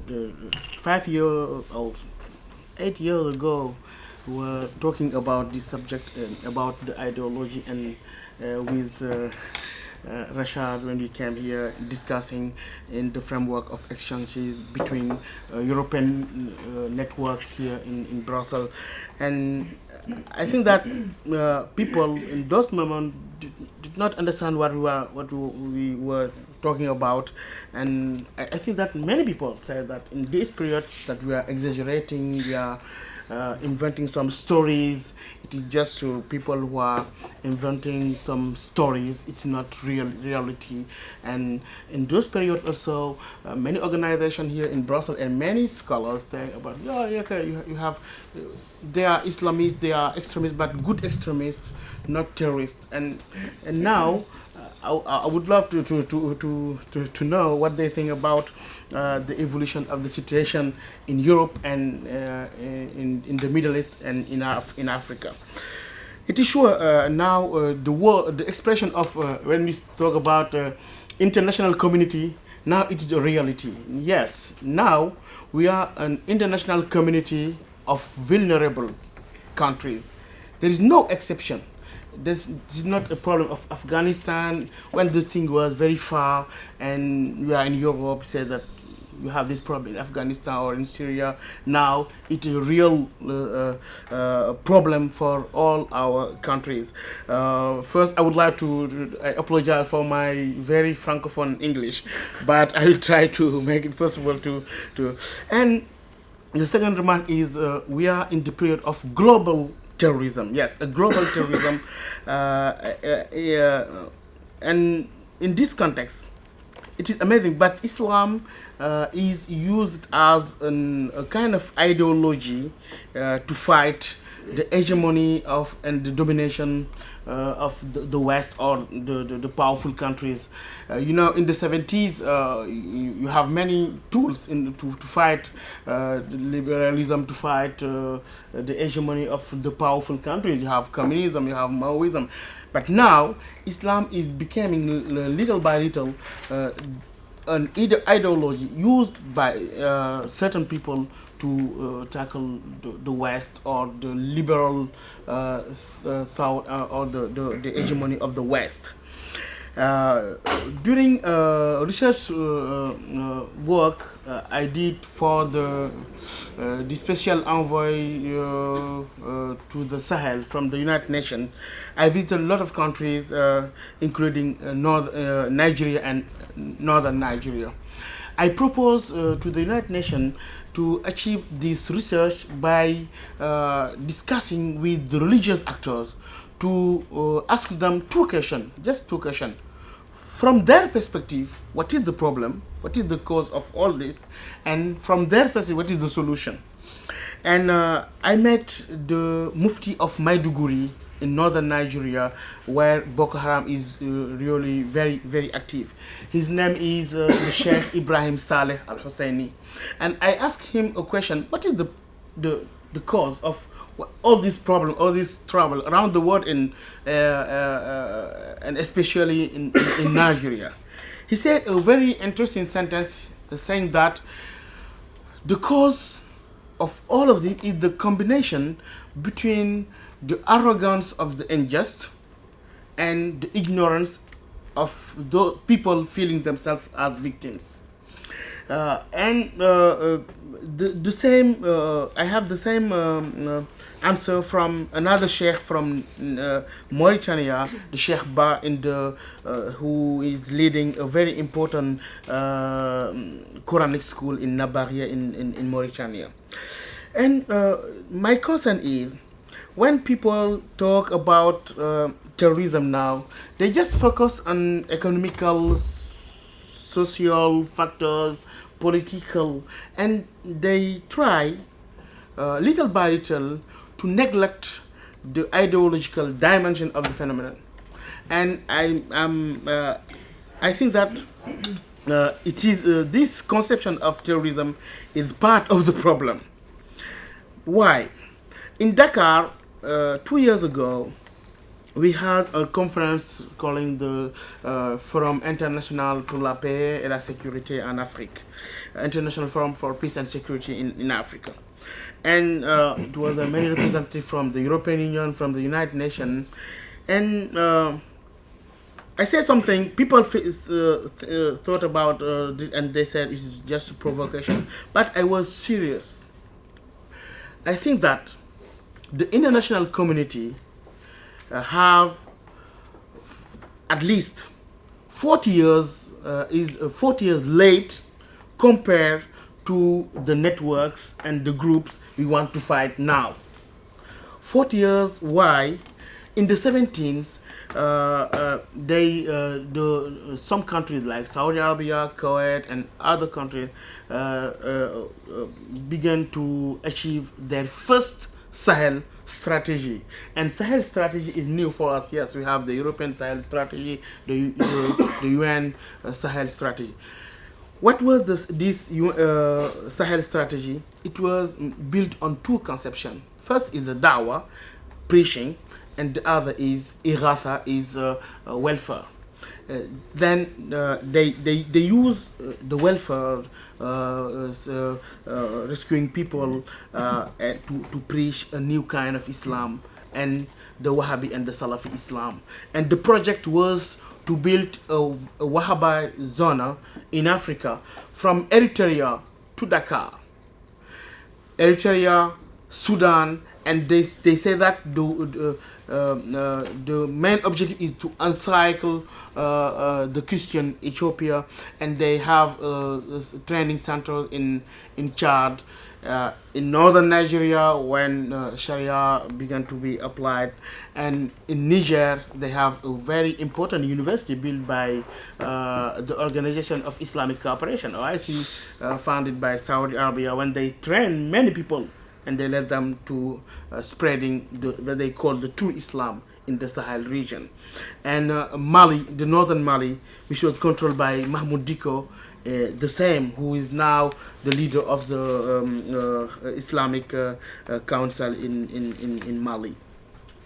8 years ago, we were talking about this subject, about the ideology, and with Rashad, when we came here, discussing in the framework of exchanges between European network here in Brussels. And I think that people in those moments did not understand what we were talking about, and I think that many people say that in this period that we are exaggerating, we are inventing some stories. It is just people who are inventing some stories. It's not reality. And in those periods also, many organizations here in Brussels and many scholars say about, you have, they are Islamists, they are extremists, but good extremists, not terrorists. And now I would love to know what they think about the evolution of the situation in Europe and in the Middle East and in Africa. It is sure now the expression of when we talk about international community, now it is a reality. Yes, now we are an international community of vulnerable countries. There is no exception. This is not a problem of Afghanistan when the thing was very far, and we are in Europe, say that you have this problem in Afghanistan or in Syria. Now it's a real problem for all our countries. First, I would like to I apologize for my very francophone English, but I will try to make it possible to. And the second remark is we are in the period of global terrorism. Yes, a global terrorism, and in this context, it is amazing. But Islam is used as a kind of ideology to fight the hegemony of and the domination of the West or the powerful countries. You know, in the 70s, you have many tools to fight the liberalism, to fight the hegemony of the powerful countries. You have communism, you have Maoism. But now, Islam is becoming little by little an ideology used by certain people to tackle the West or the liberal thought or the hegemony of the West. During research work I did for the special envoy to the Sahel from the United Nations, I visited a lot of countries, including Nigeria and northern Nigeria. I proposed to the United Nations to achieve this research by discussing with the religious actors to ask them two questions, just two questions. From their perspective, what is the problem? What is the cause of all this? And from their perspective, what is the solution? And I met the Mufti of Maiduguri in northern Nigeria, where Boko Haram is really very, very active. His name is the Sheikh Ibrahim Saleh Al-Husseini. And I asked him a question: what is the cause of all this problem, all this trouble around the world, and especially in Nigeria? He said a very interesting sentence, saying that the cause of all of this is the combination between the arrogance of the unjust and the ignorance of those people feeling themselves as victims. The same, I have the same answer from another sheikh from Mauritania, the Sheikh Ba, who is leading a very important Quranic school in Nabaria in Mauritania. And my concern is, when people talk about terrorism now, they just focus on economical, social factors, political, and they try little by little to neglect the ideological dimension of the phenomenon. And I think that it is this conception of terrorism is part of the problem. Why? In Dakar, 2 years ago, we had a conference calling the Forum International pour la Paix et la Sécurité en Afrique, International Forum for Peace and Security in Africa. And it was many representatives from the European Union, from the United Nations. And I said something, people thought about this, and they said it's just a provocation. But I was serious. I think that the international community have at least 40 years is 40 years late compared to the networks and the groups we want to fight now. 40 years. Why? In the 17th, some countries like Saudi Arabia, Kuwait, and other countries began to achieve their first Sahel strategy. And Sahel strategy is new for us. Yes, we have the European Sahel strategy, the UN Sahel strategy. What was this Sahel strategy? It was built on two conceptions. First is the dawah, preaching, and the other is iratha, is welfare. Then they use the welfare, rescuing people, to preach a new kind of Islam, and the Wahhabi and the Salafi Islam. And the project was to build a Wahhabi zone in Africa from Eritrea to Dakar. Eritrea, Sudan, and they say that the main objective is to encircle the Christian Ethiopia, and they have training centers in Chad, in northern Nigeria when Sharia began to be applied, and in Niger they have a very important university built by the Organization of Islamic Cooperation, OIC, founded by Saudi Arabia, when they train many people and they led them to spreading what they call the true Islam in the Sahel region. And Mali, the northern Mali, which was controlled by Mahmoud Dicko, the same, who is now the leader of the Islamic Council in Mali.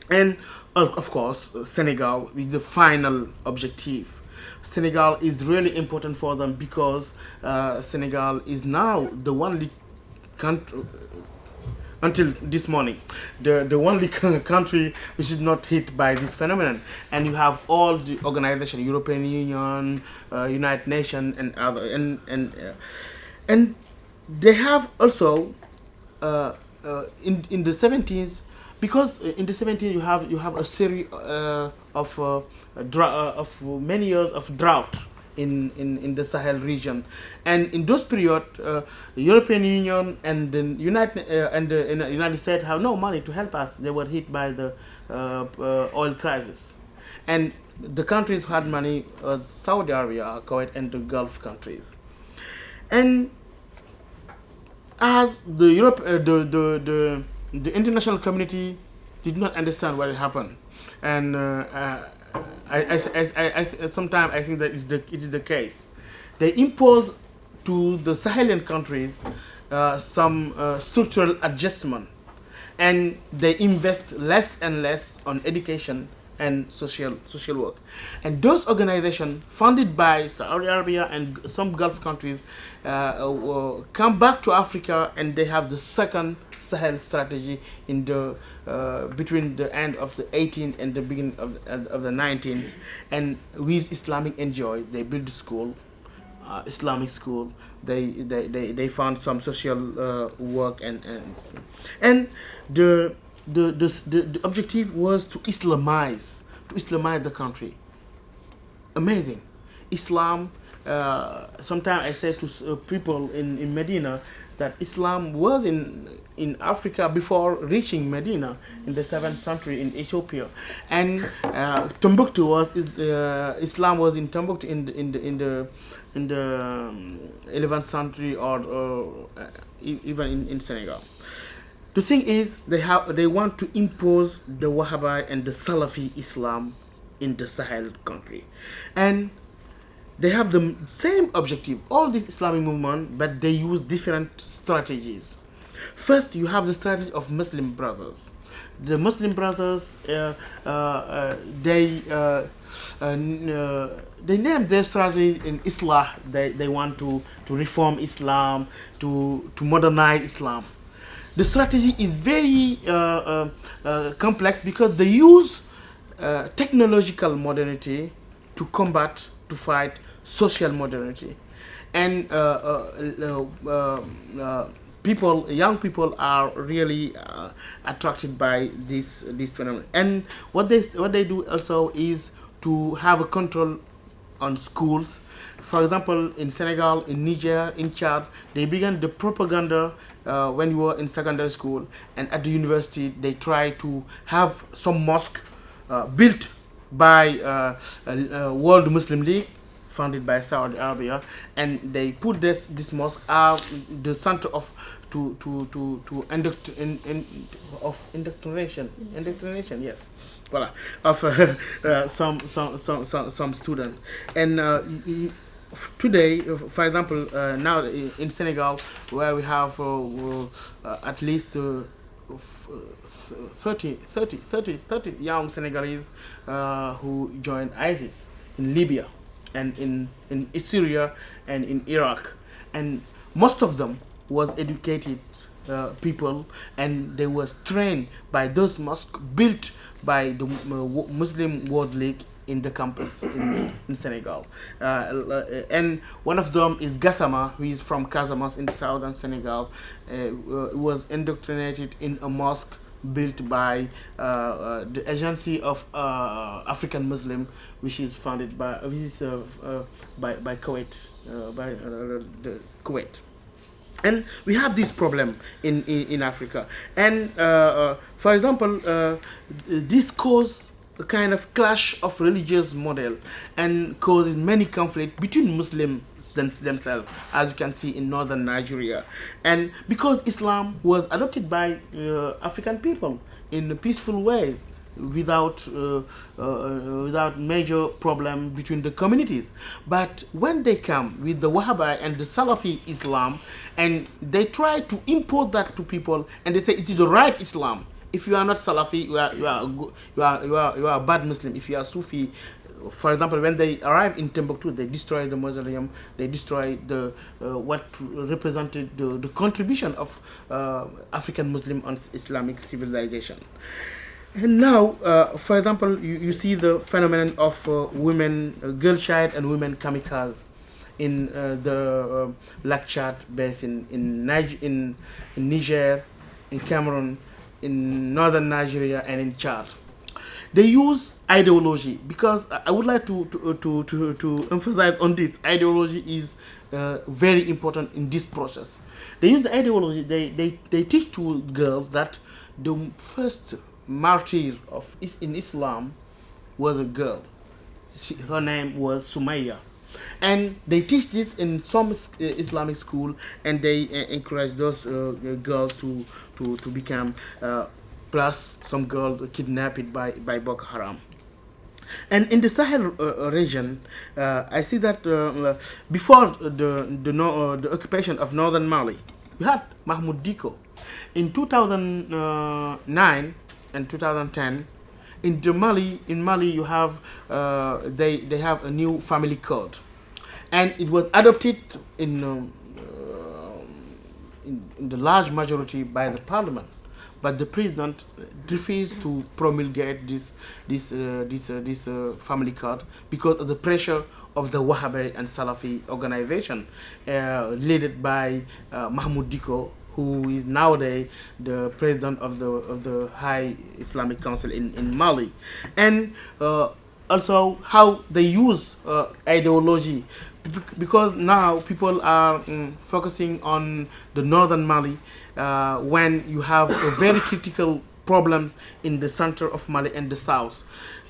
And of course, Senegal is the final objective. Senegal is really important for them because Senegal is now the only country, until this morning, the only country which is not hit by this phenomenon. And you have all the organizations, European Union, United Nations, and other, and they have also in the 70s, because in the 70s you have a series of many years of drought in the Sahel region, and in those period, European Union and the United States have no money to help us. They were hit by the oil crisis, and the countries who had money was Saudi Arabia, Kuwait, and the Gulf countries. And as the the international community did not understand what had happened, and sometimes I think that it is the case. They impose to the Sahelian countries some structural adjustment, and they invest less and less on education and social work. And those organizations funded by Saudi Arabia and some Gulf countries come back to Africa, and they have the second Sahel strategy in the between the end of the 18th and the beginning of the 19th. And with Islamic NGOs, they build school, Islamic school. They found some social work, and the objective was to Islamize the country. Amazing, Islam. Sometimes I say to people in Medina that Islam was in Africa before reaching Medina in the 7th century in Ethiopia, and Timbuktu Islam was in Timbuktu in the 11th century, or even in Senegal. The thing is, they want to impose the Wahhabi and the Salafi Islam in the Sahel country, and they have the same objective, all this Islamic movement, but they use different strategies. First, you have the strategy of Muslim Brothers. The Muslim Brothers, they name their strategy in Islam. They want to reform Islam, to modernize Islam. The strategy is very complex because they use technological modernity to fight social modernity. And young people are really attracted by this phenomenon. And what they do also is to have a control on schools. For example, in Senegal, in Niger, in Chad, they began the propaganda when you were in secondary school, and at the university they try to have some mosque built by World Muslim League, founded by Saudi Arabia, and they put this mosque the center of indoctrination, yes, voila, of some student. And today, for example, now in Senegal, where we have at least 30 young Senegalese who joined ISIS in Libya and in Syria and in Iraq, and most of them was educated people, and they was trained by those mosques built by the Muslim World League in the campus in Senegal. And one of them is Gassama, who is from Casamance in southern Senegal, was indoctrinated in a mosque built by the Agency of African Muslim, which is founded by Kuwait, the Kuwait. And we have this problem in Africa. And for example, this caused a kind of clash of religious model and causes many conflict between Muslim themselves, as you can see in northern Nigeria. And because Islam was adopted by African people in a peaceful way, without major problem between the communities. But when they come with the Wahhabi and the Salafi Islam, and they try to impose that to people, and they say it is the right Islam. If you are not Salafi, you are a bad Muslim. If you are Sufi, for example, when they arrived in Timbuktu, they destroyed the mausoleum, they destroyed the what represented the contribution of African Muslim on Islamic civilization. And now, for example, you see the phenomenon of women, girl child and women kamikaze in the Lake Chad basin, in Niger, in Cameroon, in northern Nigeria, and in Chad. They use ideology, because I would like to emphasize on this. Ideology is very important in this process. They use the ideology. They teach to girls that the first martyr in Islam was a girl. Her name was Sumaya, and they teach this in some Islamic school, and they encourage those girls to become. Plus, some girls kidnapped by Boko Haram. And in the Sahel region, I see that before the occupation of northern Mali, we had Mahmoud Diko. In 2009 and 2010, in Mali you have they have a new family code, and it was adopted in the large majority by the parliament. But the president refused to promulgate this family code because of the pressure of the Wahhabi and Salafi organization, led by Mahmoud Diko, who is nowadays the president of the High Islamic Council in Mali. And also how they use ideology, because now people are focusing on the northern Mali, when you have a very critical problems in the center of Mali and the south.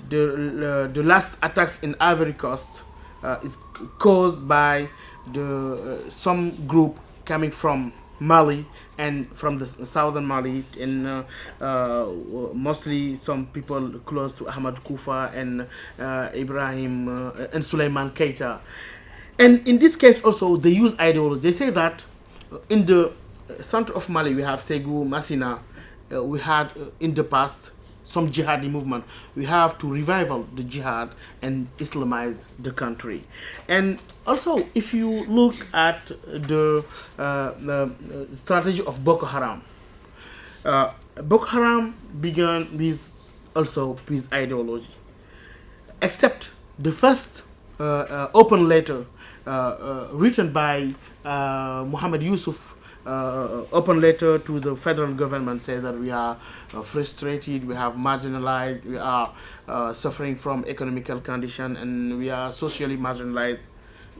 The last attacks in Ivory Coast is caused by some group coming from Mali and from the southern Mali, and mostly some people close to Ahmad Kufa and Ibrahim and Suleiman Keita. And in this case also they use ideology. They say that in the center of Mali we have Segou, Massina. We had in the past some jihadi movement. We have to revival the jihad and Islamize the country. And also, if you look at the strategy of Boko Haram, Boko Haram began with ideology, except the first open letter written by Muhammad Yusuf. Open letter to the federal government say that we are frustrated, we have marginalized, we are suffering from economical condition, and we are socially marginalized.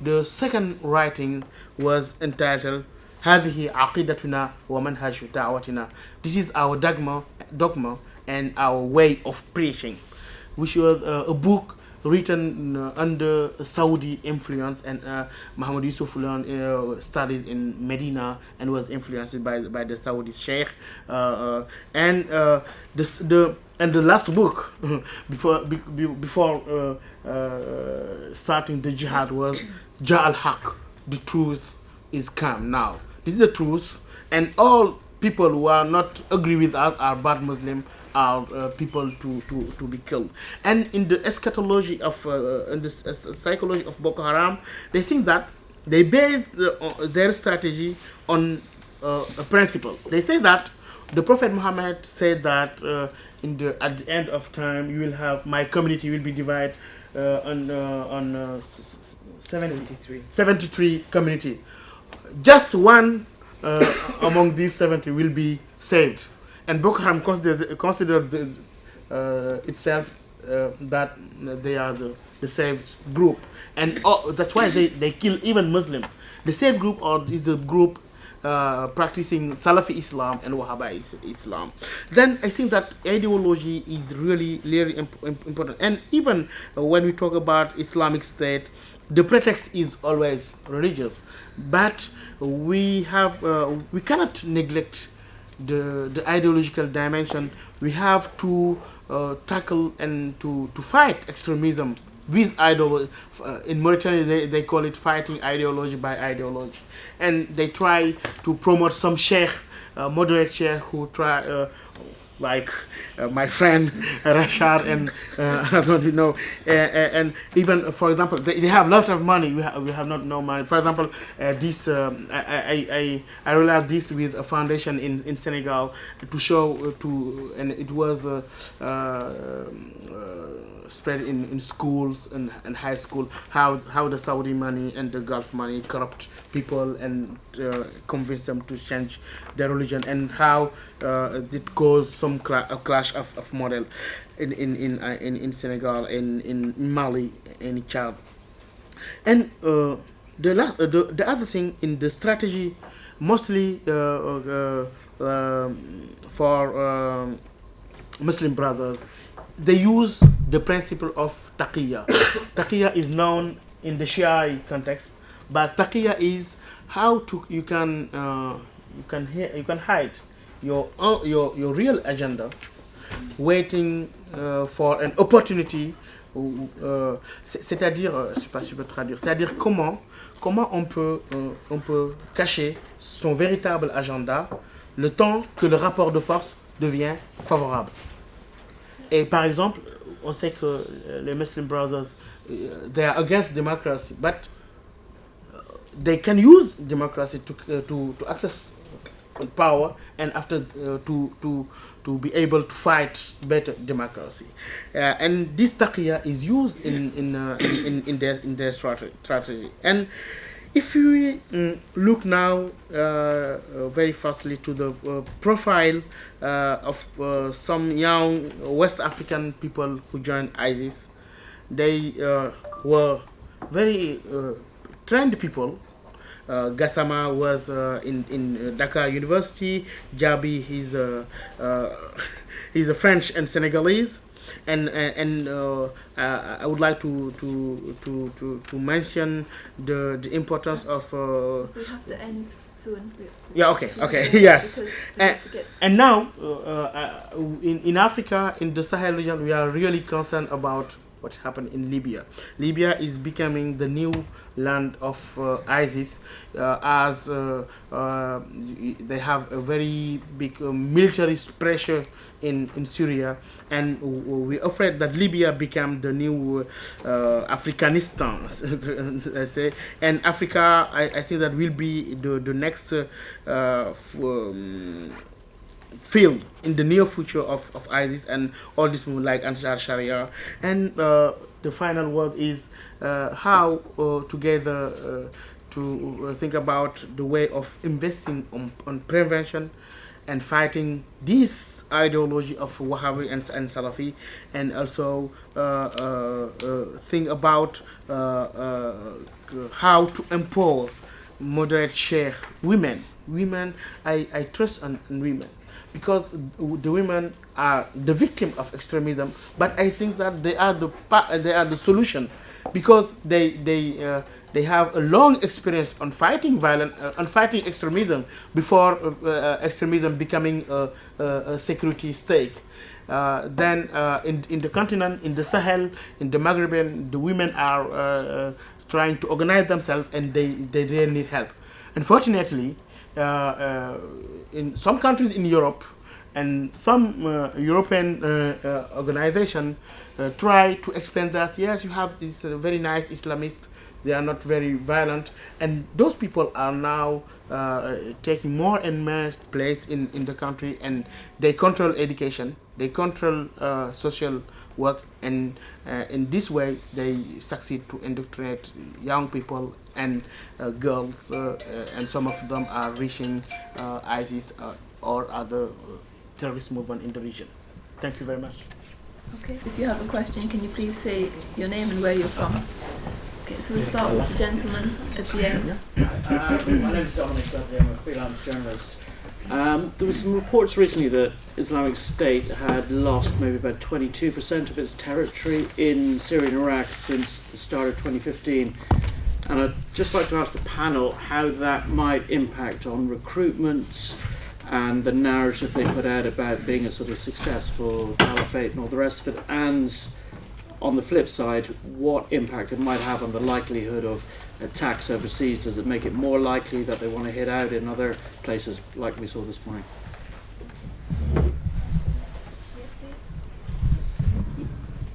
The second writing was entitled هذه عقيدتنا ومنهج دعوتنا. This is our dogma and our way of preaching, which was a book written under Saudi influence, and Muhammad Yusuf learned studies in Medina and was influenced by the Saudi sheikh. And the last book before starting the jihad was Ja al-Haq, the truth is come now. This is the truth, and all people who are not agree with us are bad Muslim, are people to be killed. And in the eschatology of in the psychology of Boko Haram, they think that they base their strategy on a principle. They say that the Prophet Muhammad said that at the end of time you will have, my community will be divided on 73 community. Just one among these 70 will be saved. And Boko Haram considered itself that they are the saved group, and that's why they kill even Muslim. The saved group is a group practicing Salafi Islam and Wahhabi Islam. Then I think that ideology is really important. And even when we talk about Islamic State, the pretext is always religious, but we cannot neglect the ideological dimension. We have to tackle and to fight extremism with ideology. In Mauritania, they call it fighting ideology by ideology, and they try to promote some sheikh, moderate sheikh, who try. Like my friend Rashad and I don't know, and even for example, they have a lot of money. We have not no money. For example, this I realized this with a foundation in Senegal to show and it was spread in schools and high school how the Saudi money and the Gulf money corrupt people and convince them to change their religion, and how it caused some clash of model in Senegal, in Mali, in Chad. And the other thing in the strategy, mostly for Muslim brothers, they use the principle of taqiyya. Taqiyya is known in the Shia context, but taqiyya is how you can hide your real agenda, waiting for an opportunity. C'est-à-dire, je sais pas si je peux traduire. C'est-à-dire comment on peut cacher son véritable agenda le temps que le rapport de force devient favorable. Et par exemple, on sait que les Muslim brothers, they are against democracy, but they can use democracy to access power, and after to be able to fight better democracy. And this taqiyya is used in their strategy. And if we look now very fastly to the profile of some young West African people who joined ISIS, they were very trained people. Gassama was in Dakar University. Jabi, he's a French and Senegalese. And I would like to mention the importance of. We have to end soon. Yeah. Okay. Yes. And now in Africa, in the Sahel region, we are really concerned about what happened in Libya. Libya is becoming the new land of ISIS, as they have a very big military pressure in Syria, and we're afraid that Libya become the new Afghanistan, I say. And Africa, I think that will be the next field in the near future of ISIS and all this movement like Ansar-Sharia. And the final word is how together to think about the way of investing on prevention and fighting this ideology of Wahhabi and Salafi, and also think about how to empower moderate sheikh women. I trust on women, because the women are the victim of extremism, but I think that they are the solution, because they have a long experience on fighting on fighting extremism before extremism becoming a security stake. Then in the continent, in the Sahel, in the Maghreb, the women are trying to organize themselves, and they really need help. Unfortunately, in some countries in Europe and some European organization try to explain that yes, you have these very nice Islamists, they are not very violent, and those people are now taking more and more place in the country, and they control education, they control social work, and in this way they succeed to indoctrinate young people and girls, and some of them are reaching ISIS or other terrorist movement in the region. Thank you very much. Okay, if you have a question, can you please say your name and where you're from? Okay, so we'll start with the gentleman at the end. My name is Dominic Dudley. I'm a freelance journalist There were some reports recently that Islamic State had lost maybe about 22% of its territory in Syria and Iraq since the start of 2015. And I'd just like to ask the panel how that might impact on recruitment and the narrative they put out about being a sort of successful caliphate and all the rest of it, and on the flip side, what impact it might have on the likelihood of attacks overseas. Does it make it more likely that they want to hit out in other places like we saw this morning?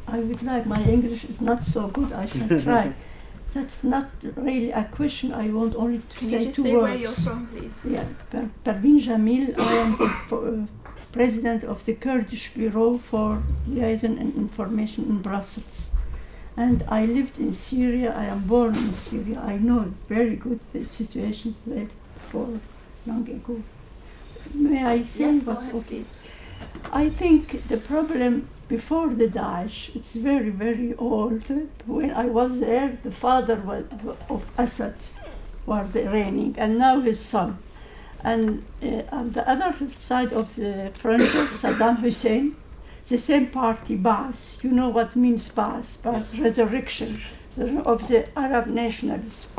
I would like, my English is not so good, I shall try. That's not really a question, I want only to Can say you just two say words. where you're from, please? Yeah, Parveen Jamil, I am the president of the Kurdish Bureau for Liaison and Information in Brussels. And I lived in Syria, I am born in Syria. I know very good the situations there for long ago. May I say Yes, go what? ahead, Okay. please. I think the problem before the Daesh, it's very, very old. When I was there, the father of Assad was reigning, and now his son. And on the other side of the frontier, Saddam Hussein, the same party, Baas. You know what means Baas? Baas, resurrection of the Arab nationalism.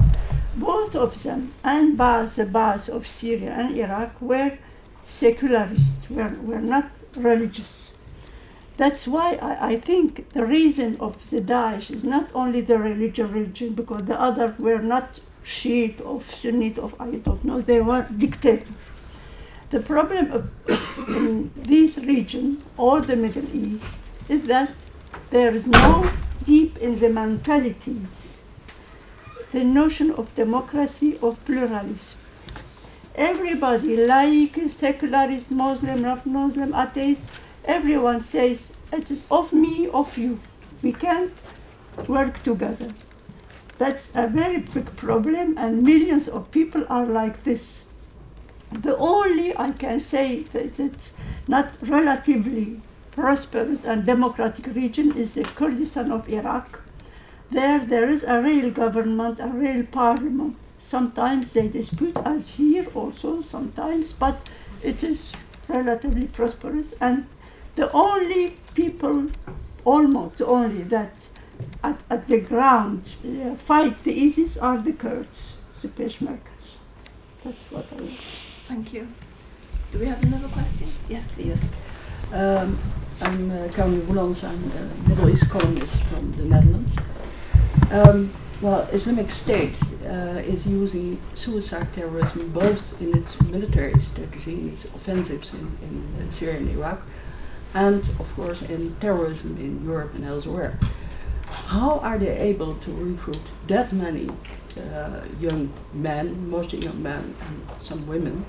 Both of them, and Baas, the Baas of Syria and Iraq, were secularists, were not religious. That's why I think the reason of the Daesh is not only the religion, because the others were not Shiite or Sunnite or I don't know, they were dictators. The problem in this region, or the Middle East, is that there is no deep in the mentalities the notion of democracy, of pluralism. Everybody, laik, secularist, Muslim, not Muslim, atheist, everyone says, it is of me, of you. We can't work together. That's a very big problem, and millions of people are like this. The only, I can say, that it's not relatively prosperous and democratic region is the Kurdistan of Iraq. There is a real government, a real parliament. Sometimes they dispute, as here also sometimes, but it is relatively prosperous. And the only people, almost the only, that at the ground fight the ISIS are the Kurds, the Peshmergas. That's what I want. Thank you. Do we have another question? Yes, please. I'm Caroline Woelands, I'm a Middle East columnist from the Netherlands. Well, Islamic State is using suicide terrorism both in its military strategy, in its offensives in Syria and Iraq, and of course in terrorism in Europe and elsewhere. How are they able to recruit that many young men, mostly young men and some women,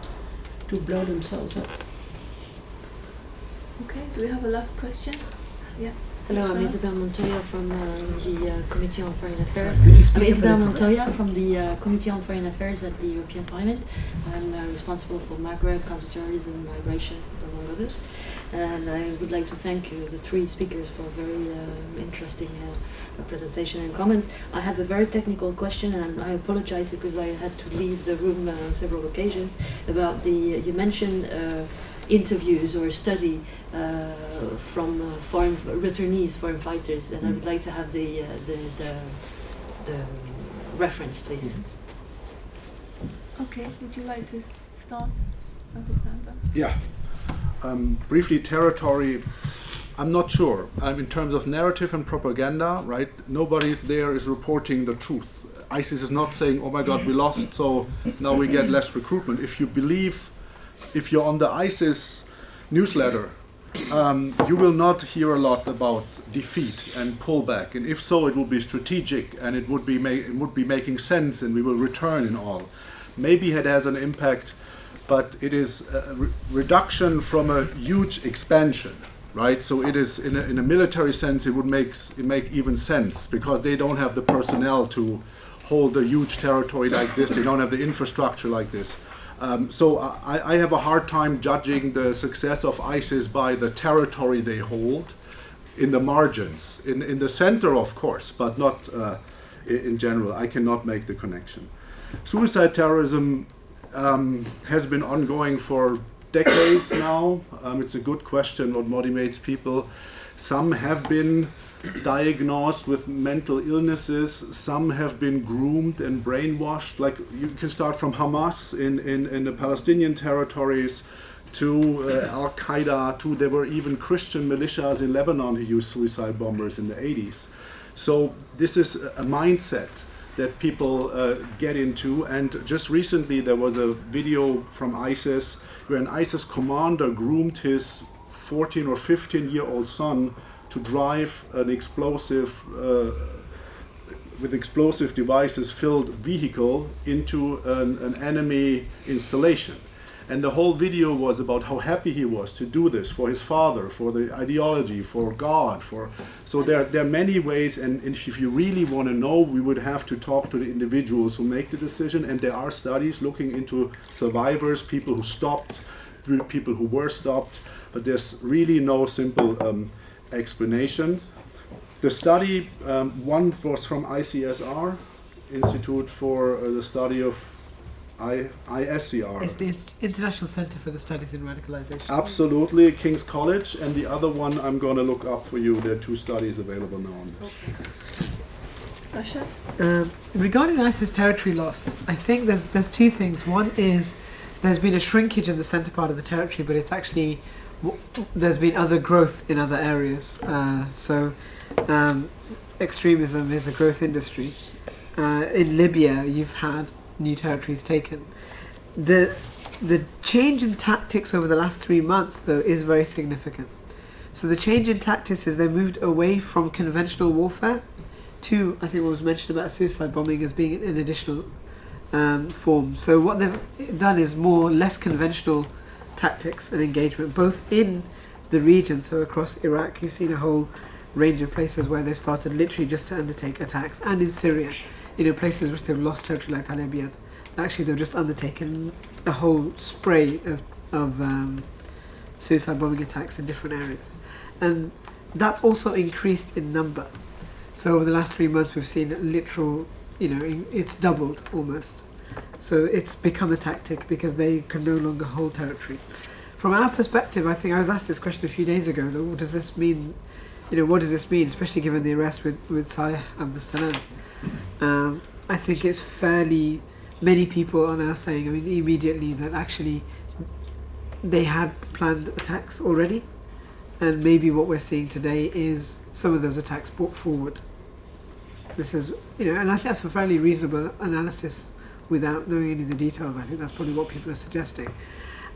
to blow themselves up? Okay, do we have a last question? Yeah. Hello, I'm Isabel Montoya from the Committee on Foreign Affairs. Could you speak I'm a Isabel bit? Montoya from the Committee on Foreign Affairs at the European Parliament. I'm responsible for Maghreb, counterterrorism, migration, among others. And I would like to thank the three speakers for a very interesting presentation and comments. I have a very technical question, and I apologize because I had to leave the room on several occasions. About the, you mentioned interviews or study from foreign returnees, foreign fighters, and I would like to have the reference, please. Okay, would you like to start, Alexander? Yeah. Briefly, territory, I'm not sure. In terms of narrative and propaganda, right? Nobody's there is reporting the truth. ISIS is not saying, oh my God, we lost, so now we get less recruitment. If you believe, if you're on the ISIS newsletter, you will not hear a lot about defeat and pullback. And if so, it will be strategic and it would be making sense, and we will return in all. Maybe it has an impact, but it is a reduction from a huge expansion, right? So it is, in a military sense, it would make even sense, because they don't have the personnel to hold a huge territory like this. They don't have the infrastructure like this. So I have a hard time judging the success of ISIS by the territory they hold in the margins. In the center, of course, but not in general. I cannot make the connection. Suicide terrorism has been ongoing for decades now. It's a good question what motivates people. Some have been diagnosed with mental illnesses, some have been groomed and brainwashed. Like, you can start from Hamas in the Palestinian territories to Al-Qaeda, to there were even Christian militias in Lebanon who used suicide bombers in the 80s. So this is a mindset that people get into, and just recently there was a video from ISIS where an ISIS commander groomed his 14 or 15-year-old son to drive an explosive, with explosive devices filled vehicle into an enemy installation. And the whole video was about how happy he was to do this for his father, for the ideology, for God. So there are many ways, and if you really want to know, we would have to talk to the individuals who make the decision. And there are studies looking into survivors, people who stopped, people who were stopped, but there's really no simple explanation. The study, one was from ICSR, Institute for the Study of ISCR. It's the International Center for the Studies in Radicalisation. Absolutely, King's College, and the other one I'm going to look up for you. There are 2 studies available now on this. Rashad? Regarding the ISIS territory loss, I think there's 2 things. One is there's been a shrinkage in the centre part of the territory, but it's actually there's been other growth in other areas. Extremism is a growth industry. In Libya, you've had new territories taken. The change in tactics over the last 3 months, though, is very significant. So the change in tactics is they moved away from conventional warfare to, I think what was mentioned about suicide bombing as being an additional form. So what they've done is less conventional tactics and engagement, both in the region, so across Iraq, you've seen a whole range of places where they've started literally just to undertake attacks, and in Syria, places which they've lost territory like Al Abyad, actually they've just undertaken a whole spray of suicide bombing attacks in different areas, and that's also increased in number. So over the last 3 months we've seen literal, it's doubled almost. So it's become a tactic because they can no longer hold territory. From our perspective, I think I was asked this question a few days ago, what does this mean? What does this mean, especially given the arrest with Saleh Abdel Salam? I think it's fairly, many people are now saying, immediately that actually they had planned attacks already, and maybe what we're seeing today is some of those attacks brought forward. This is, and I think that's a fairly reasonable analysis without knowing any of the details. I think that's probably what people are suggesting.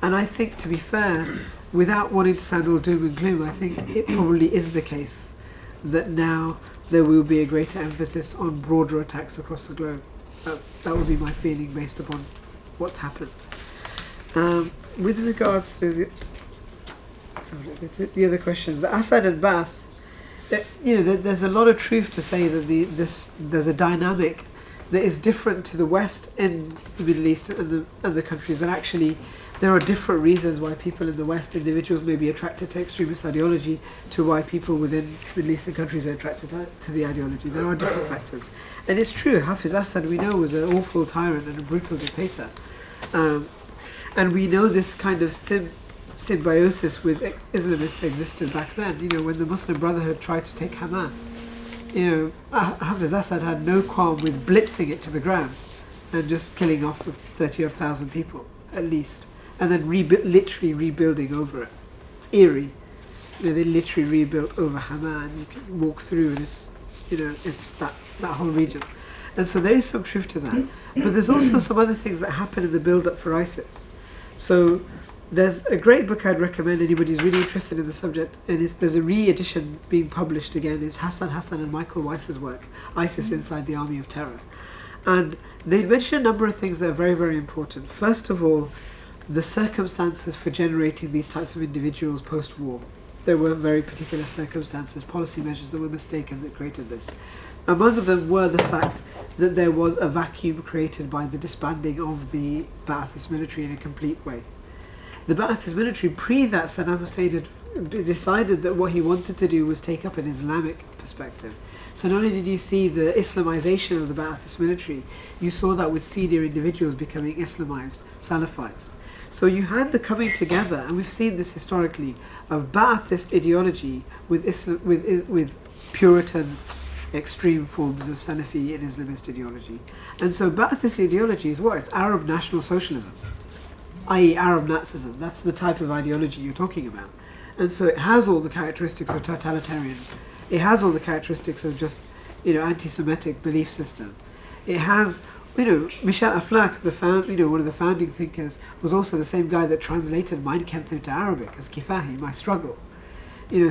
And I think, to be fair, without wanting to sound all doom and gloom, I think it probably is the case that now there will be a greater emphasis on broader attacks across the globe. That would be my feeling based upon what's happened. With regards to the other questions, the Assad and Ba'ath, there's a lot of truth to say that there's a dynamic that is different to the West in the Middle East and the countries, that actually there are different reasons why people in the West, individuals, may be attracted to extremist ideology to why people within Middle Eastern countries are attracted to the ideology. There are different factors. And it's true, Hafiz Assad, we know, was an awful tyrant and a brutal dictator. And we know this kind of symbiosis with Islamists existed back then. When the Muslim Brotherhood tried to take Hama, Hafiz Assad had no qualm with blitzing it to the ground and just killing off 30,000 people, at least. And then literally rebuilding over it. It's eerie. They literally rebuilt over Hama, and you can walk through, and it's that whole region. And so there is some truth to that. But there's also some other things that happen in the build-up for ISIS. So there's a great book I'd recommend anybody who's really interested in the subject, and there's a re-edition being published again. It's Hassan and Michael Weiss's work, ISIS Inside the Army of Terror. And they mention a number of things that are very, very important. First of all, the circumstances for generating these types of individuals post-war. There were very particular circumstances, policy measures that were mistaken that created this. Among them were the fact that there was a vacuum created by the disbanding of the Ba'athist military in a complete way. The Ba'athist military, pre that, Saddam Hussein had decided that what he wanted to do was take up an Islamic perspective. So not only did you see the Islamization of the Ba'athist military, you saw that with senior individuals becoming Islamized, Salafized. So you had the coming together, and we've seen this historically, of Ba'athist ideology with with Puritan extreme forms of Salafi and Islamist ideology. And so Ba'athist ideology is what? It's Arab National Socialism, i.e. Arab Nazism. That's the type of ideology you're talking about. And so it has all the characteristics of totalitarian. It has all the characteristics of just, anti-Semitic belief system. It has, Michel Aflaq, one of the founding thinkers, was also the same guy that translated Mein Kampf into Arabic as Kifahi, My Struggle.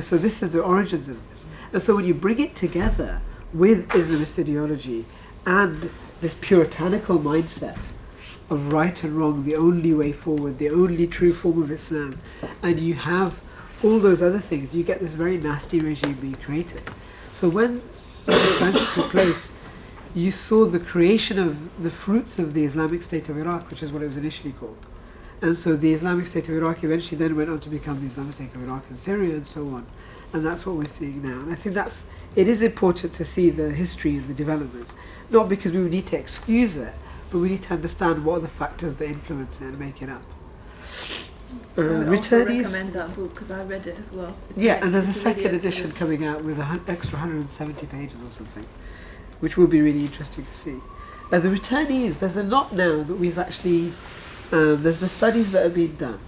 So this is the origins of this. And so when you bring it together with Islamist ideology and this puritanical mindset of right and wrong, the only way forward, the only true form of Islam, and you have all those other things, you get this very nasty regime being created. So when the expansion took place, you saw the creation of the fruits of the Islamic State of Iraq, which is what it was initially called. And so the Islamic State of Iraq eventually then went on to become the Islamic State of Iraq and Syria and so on. And that's what we're seeing now. And I think it is important to see the history and the development, not because we need to excuse it, but we need to understand what are the factors that influence it and make it up. I would also Returnees. recommend that book because I read it as well. And there's a it's really second edition coming out with an extra 170 pages or something, which will be really interesting to see. The returnees, there's a lot now that we've actually, there's the studies that are being done,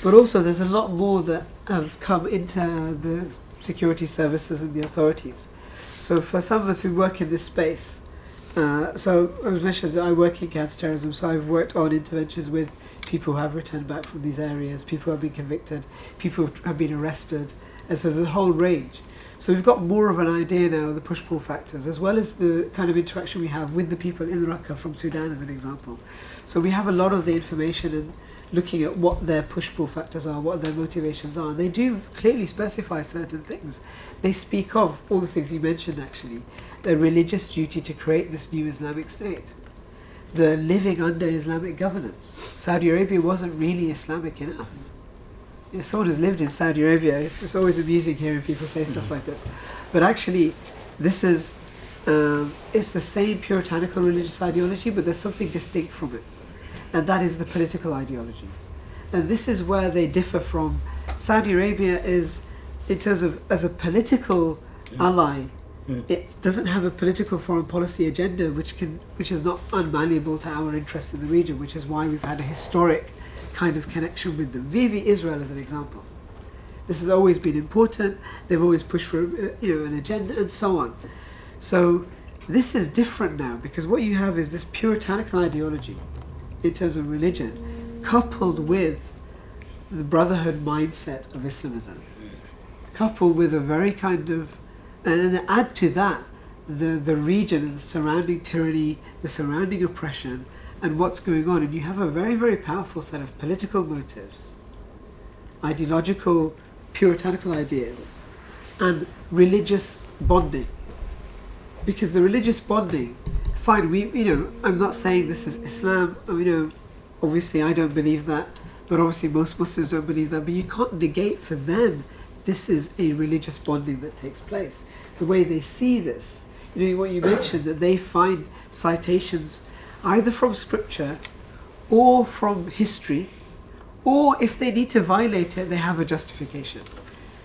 but also there's a lot more that have come into the security services and the authorities. So for some of us who work in this space, so I was mentioned that I work in counter-terrorism, so I've worked on interventions with people who have returned back from these areas, people who have been convicted, people who have been arrested, and so there's a whole range. So we've got more of an idea now of the push-pull factors, as well as the kind of interaction we have with the people in Raqqa from Sudan, as an example. So we have a lot of the information and looking at what their push-pull factors are, what their motivations are. And they do clearly specify certain things. They speak of all the things you mentioned, actually. The religious duty to create this new Islamic state. The living under Islamic governance. Saudi Arabia wasn't really Islamic enough. Someone who's lived in Saudi Arabia, it's always amusing hearing people say stuff like this. But actually, this is, it's the same puritanical religious ideology, but there's something distinct from it. And that is the political ideology. And this is where they differ from Saudi Arabia is, in terms of, as a political ally, it doesn't have a political foreign policy agenda which is not unmalleable to our interests in the region, which is why we've had a historic kind of connection with them. Vivi Israel as an example. This has always been important. They've always pushed for an agenda and so on. So this is different now because what you have is this puritanical ideology in terms of religion coupled with the brotherhood mindset of Islamism, coupled with a very kind of, and then add to that the region and the surrounding tyranny, the surrounding oppression, and what's going on, and you have a very, very powerful set of political motives, ideological, puritanical ideas, and religious bonding. Because the religious bonding, fine, I'm not saying this is Islam, obviously I don't believe that, but obviously most Muslims don't believe that, but you can't negate for them this is a religious bonding that takes place. The way they see this, what you mentioned, that they find citations either from scripture or from history, or if they need to violate it, they have a justification.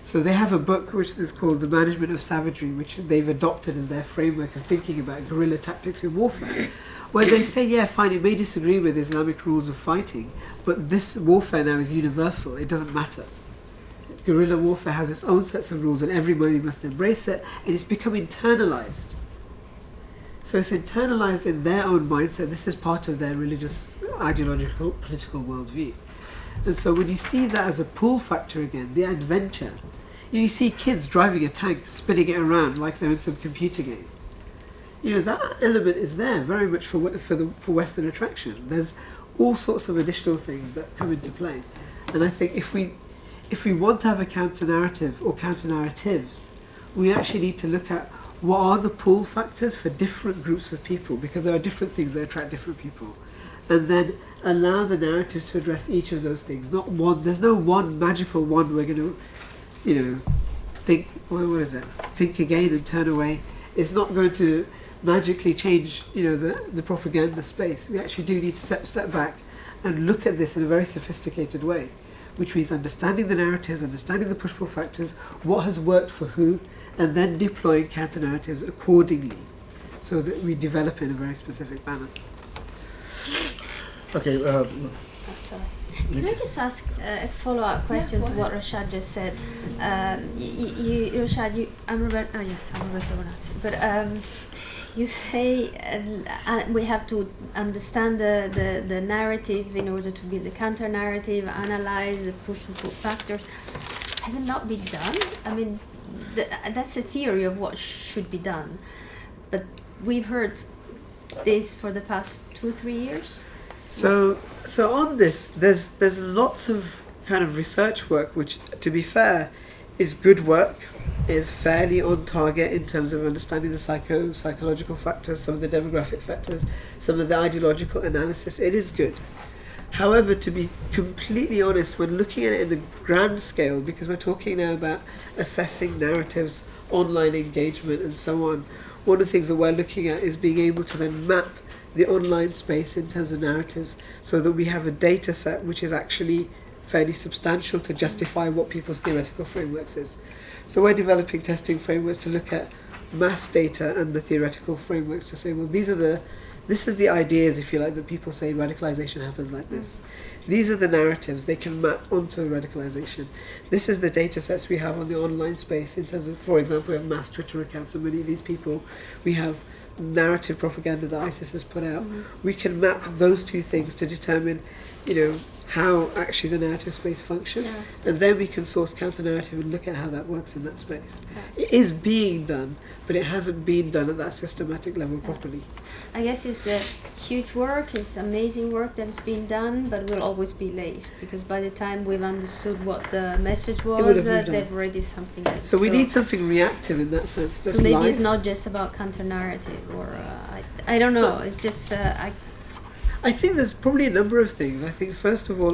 So they have a book which is called The Management of Savagery, which they've adopted as their framework of thinking about guerrilla tactics in warfare, where they say, yeah, fine, it may disagree with Islamic rules of fighting, but this warfare now is universal, it doesn't matter. Guerrilla warfare has its own sets of rules and everybody must embrace it, and it's become internalized. So it's internalized in their own mindset. This is part of their religious, ideological, political worldview. And so when you see that as a pull factor again, the adventure, you see kids driving a tank, spinning it around like they're in some computer game. That element is there very much for Western attraction. There's all sorts of additional things that come into play. And I think if we want to have a counter-narrative or counter-narratives, we actually need to look at what are the pull factors for different groups of people, because there are different things that attract different people. And then allow the narratives to address each of those things. Not one, there's no one magical one we're going to, think, what is it? Think again and turn away. It's not going to magically change, the propaganda space. We actually do need to step back and look at this in a very sophisticated way, which means understanding the narratives, understanding the push-pull factors, what has worked for who, and then deploying counter-narratives accordingly so that we develop in a very specific manner. Okay. Sorry. Can I just ask a follow-up question to what Rashad just said? Rashad, I'm Roberto Bonazzi. But you say we have to understand the narrative in order to build the counter-narrative, analyze the push and pull factors. Has it not been done? I mean, that's a theory of what should be done. But we've heard this for the past 2-3 years. So on this, there's lots of kind of research work, which, to be fair, is good work. Is fairly on target in terms of understanding the psychological factors, some of the demographic factors, some of the ideological analysis. It is good. However, to be completely honest, when looking at it in the grand scale, because we're talking now about assessing narratives, online engagement, and so on, one of the things that we're looking at is being able to then map the online space in terms of narratives so that we have a data set which is actually fairly substantial to justify what people's theoretical frameworks is. So we're developing testing frameworks to look at mass data and the theoretical frameworks to say, well, this is the ideas, if you like, that people say radicalisation happens like this. These are the narratives they can map onto radicalisation. This is the data sets we have on the online space in terms of, for example, we have mass Twitter accounts of many of these people. We have narrative propaganda that ISIS has put out. We can map those two things to determine, how actually the narrative space functions, and then we can source counter-narrative and look at how that works in that space. It is being done, but it hasn't been done at that systematic level properly. I guess it's a huge work, it's amazing work that has been done, but we'll always be late, because by the time we've understood what the message was, they've already something else. So we need something reactive in that sense. So maybe it's not just about counter-narrative, or I don't know, it's just... I think there's probably a number of things. I think first of all,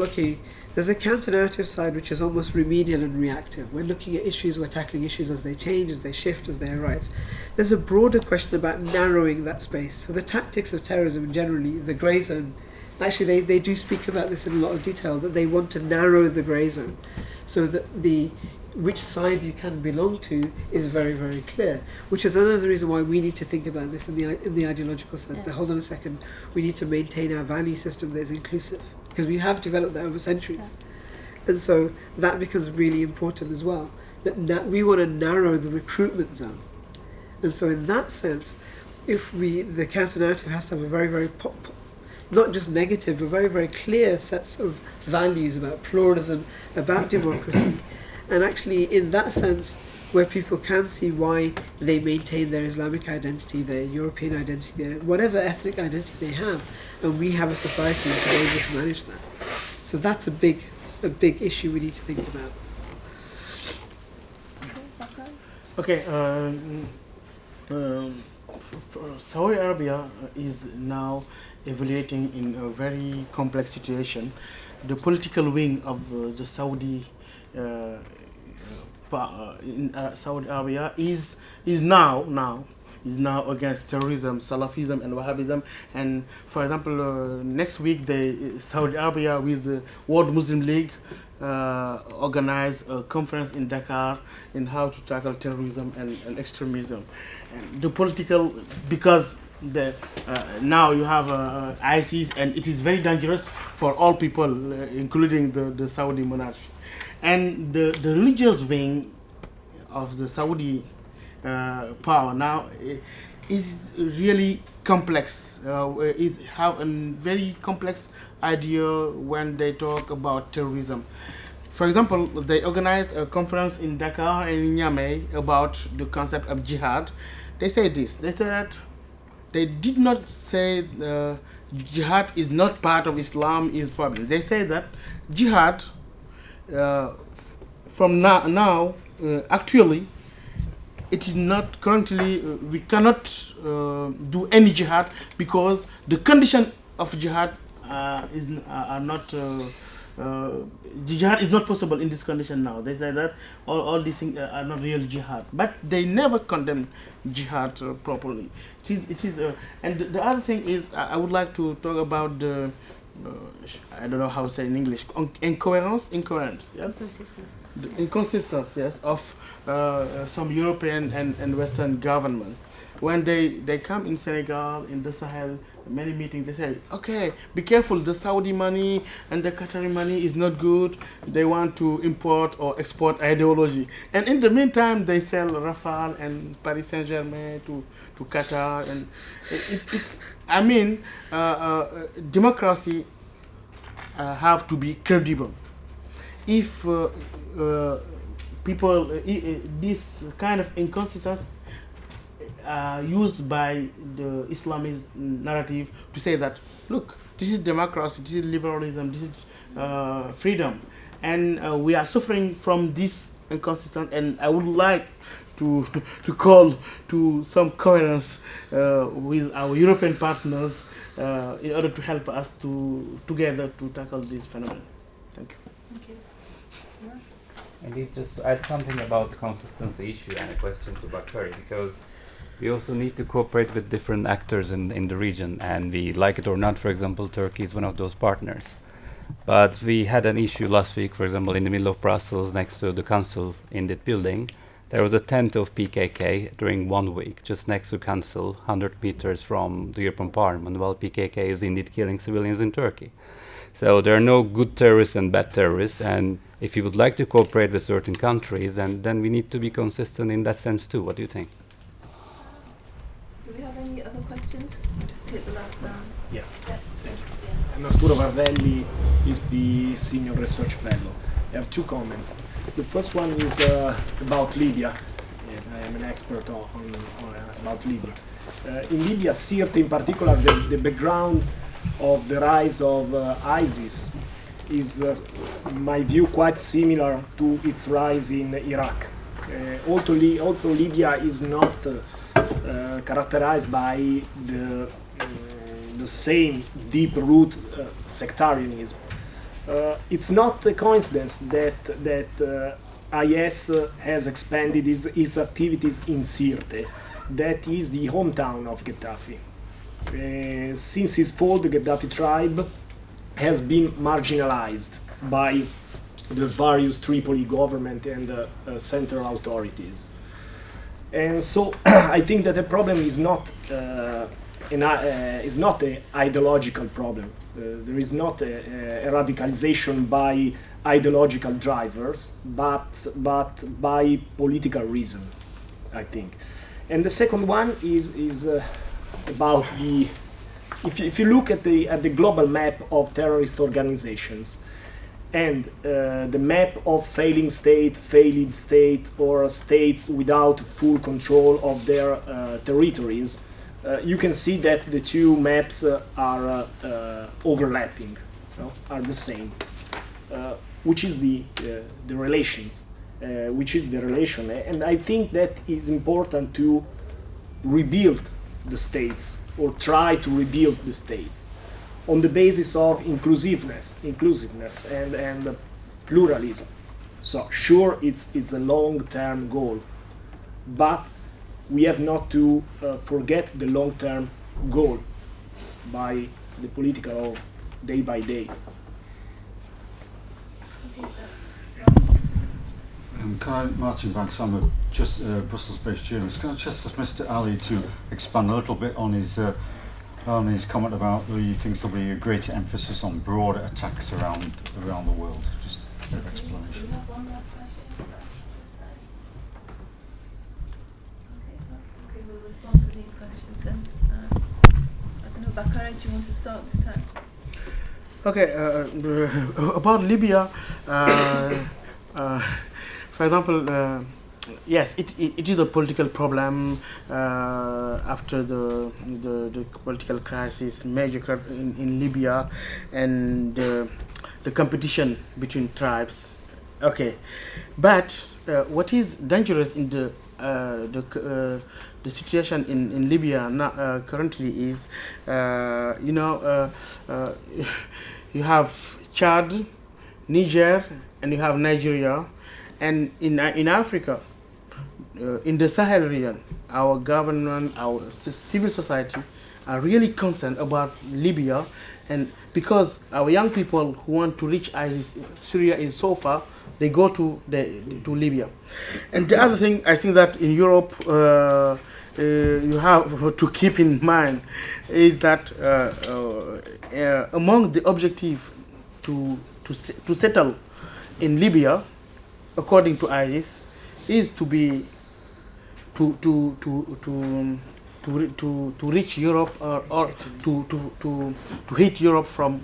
there's a counter-narrative side which is almost remedial and reactive. We're looking at issues, we're tackling issues as they change, as they shift, as they arise. There's a broader question about narrowing that space. So the tactics of terrorism generally, the grey zone, actually they do speak about this in a lot of detail, that they want to narrow the grey zone so that which side you can belong to is very, very clear, which is another reason why we need to think about this in the ideological sense. That, hold on a second, we need to maintain our value system that is inclusive, because we have developed that over centuries. And so that becomes really important as well, that we want to narrow the recruitment zone. And so in that sense, the counter-narrative has to have a very, very not just negative, but very, very clear sets of values about pluralism, about democracy. And actually, in that sense, where people can see why they maintain their Islamic identity, their European identity, their whatever ethnic identity they have, and we have a society that is able to manage that. So that's a big issue we need to think about. Okay. Saudi Arabia is now evaluating in a very complex situation. The political wing of the Saudi in Saudi Arabia is now against terrorism, Salafism and Wahhabism. And for example, next week Saudi Arabia with the World Muslim League organize a conference in Dakar in how to tackle terrorism and extremism. And the political, because now you have ISIS, and it is very dangerous for all people, including the Saudi monarchy. And the religious wing of the Saudi power now is really complex. It have a very complex idea when they talk about terrorism. For example, they organized a conference in Dakar and in Niamey about the concept of jihad. They say this. They said that they did not say jihad is not part of Islam is forbidden. They say that jihad from now actually it is not currently we cannot do any jihad because the condition of jihad are not jihad is not possible in this condition now. They say that all these things are not real jihad, but they never condemn jihad properly. It is and the other thing is I would like to talk about I don't know how to say in English, incoherence, yes? The inconsistency, yes, of some European and Western government. When they come in Senegal, in the Sahel, many meetings, they say, okay, be careful, the Saudi money and the Qatari money is not good. They want to import or export ideology. And in the meantime, they sell Rafale and Paris Saint-Germain to Qatar. And I mean, democracy have to be credible. If people, this kind of inconsistency used by the Islamist narrative to say that, look, this is democracy, this is liberalism, this is freedom, and we are suffering from this inconsistency. And I would like to call to some coherence with our European partners in order to help us together to tackle this phenomenon. Thank you. Thank you. Indeed, just to add something about the consistency issue and a question to Bakari, because we also need to cooperate with different actors in the region, and we like it or not, for example, Turkey is one of those partners. But we had an issue last week, for example, in the middle of Brussels, next to the council in that building. There was a tent of PKK during 1 week, just next to council, 100 meters from the European Parliament, while PKK is indeed killing civilians in Turkey. So there are no good terrorists and bad terrorists, and if you would like to cooperate with certain countries, then we need to be consistent in that sense too. What do you think? Do we have any other questions? Just take the last round. Yes. Yeah. Thank you. I'm Arturo Varvelli, ESP Senior Research Fellow. I have two comments. The first one is about Libya. I am an expert on about Libya. In Libya, Sirte in particular, the background of the rise of ISIS is, in my view, quite similar to its rise in Iraq. Although Libya is not characterized by the same deep-root sectarianism. It's not a coincidence that IS has expanded its activities in Sirte. That is the hometown of Gaddafi. Since his fall, the Gaddafi tribe has been marginalized by the various Tripoli government and central authorities. And so I think that the problem is not an ideological problem. There is not a radicalization by ideological drivers, but by political reason, I think. And the second one is about the, if you look at the global map of terrorist organizations and the map of failing state, or states without full control of their territories, you can see that the two maps are overlapping, are the same, which is the relations, which is the relation. And I think that is important to rebuild the states, or try to rebuild the states, on the basis of inclusiveness and pluralism. So sure, it's a long-term goal, but we have not to forget the long-term goal by the political of day by day. Can I, Martin Banks, I'm a Brussels-based journalist. Can I just ask Mr. Ali to expand a little bit on his comment about he thinks there'll be a greater emphasis on broader attacks around the world? Just a bit of explanation. Okay, we'll respond to these questions then. I don't know, Bakari, do you want to start this time? Okay, about Libya, for example, yes, it is a political problem after the political crisis, major in Libya, and the competition between tribes. Okay, but what is dangerous in the situation in Libya now, currently is, you have Chad, Niger, and you have Nigeria, and in Africa, in the Sahel region, our government, our civil society are really concerned about Libya And because our young people who want to reach ISIS, Syria is so far, they go to Libya. And the other thing, I think that in Europe, you have to keep in mind is that among the objective to settle in Libya, according to ISIS, is to reach Europe or to hit Europe from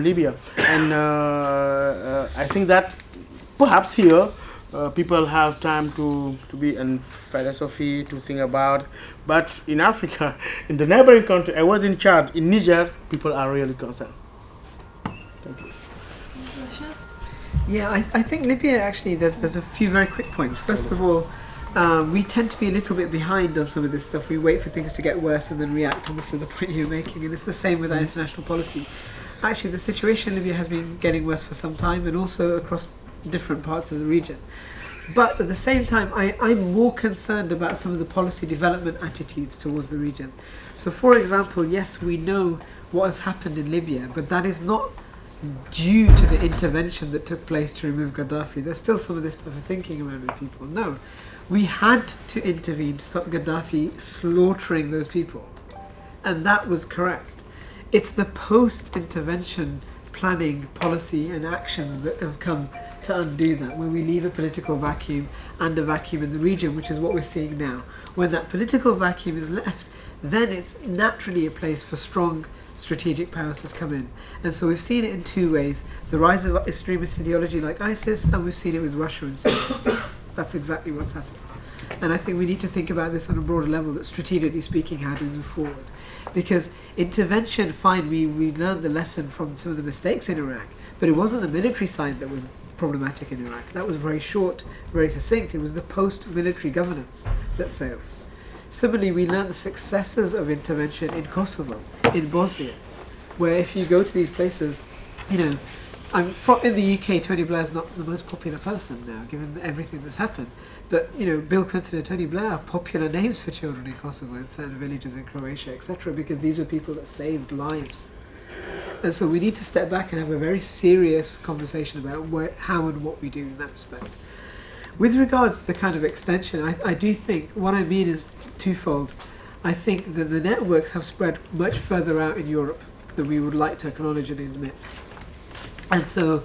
Libya. And I think that perhaps here people have time to be in philosophy, to think about. But in Africa, in the neighboring country, I was in Chad, in Niger, people are really concerned. Thank you. Yeah, I think Libya actually, there's a few very quick points. First of all, we tend to be a little bit behind on some of this stuff. We wait for things to get worse and then react, and this is the point you're making. And it's the same with our international policy. Actually, the situation in Libya has been getting worse for some time, and also across different parts of the region. But at the same time, I'm more concerned about some of the policy development attitudes towards the region. So, for example, yes, we know what has happened in Libya, but that is not due to the intervention that took place to remove Gaddafi. There's still some of this stuff of thinking around with people. No, we had to intervene to stop Gaddafi slaughtering those people. And that was correct. It's the post-intervention planning, policy and actions that have come to undo that, when we leave a political vacuum and a vacuum in the region, which is what we're seeing now. When that political vacuum is left, then it's naturally a place for strong strategic powers to come in. And so we've seen it in two ways: the rise of extremist ideology like ISIS, and we've seen it with Russia and Syria. That's exactly what's happened. And I think we need to think about this on a broader level, that strategically speaking, how do we move forward? Because intervention, fine, we learned the lesson from some of the mistakes in Iraq, but it wasn't the military side that was problematic in Iraq. That was very short, very succinct. It was the post-military governance that failed. Similarly, we learned the successes of intervention in Kosovo, in Bosnia, where if you go to these places, you know, in the UK, Tony Blair's not the most popular person now, given everything that's happened. But, you know, Bill Clinton and Tony Blair are popular names for children in Kosovo and certain villages in Croatia, etc., because these were people that saved lives. And so we need to step back and have a very serious conversation about how and what we do in that respect. With regards to the kind of extension, I do think, what I mean is twofold. I think that the networks have spread much further out in Europe than we would like to acknowledge and admit. And so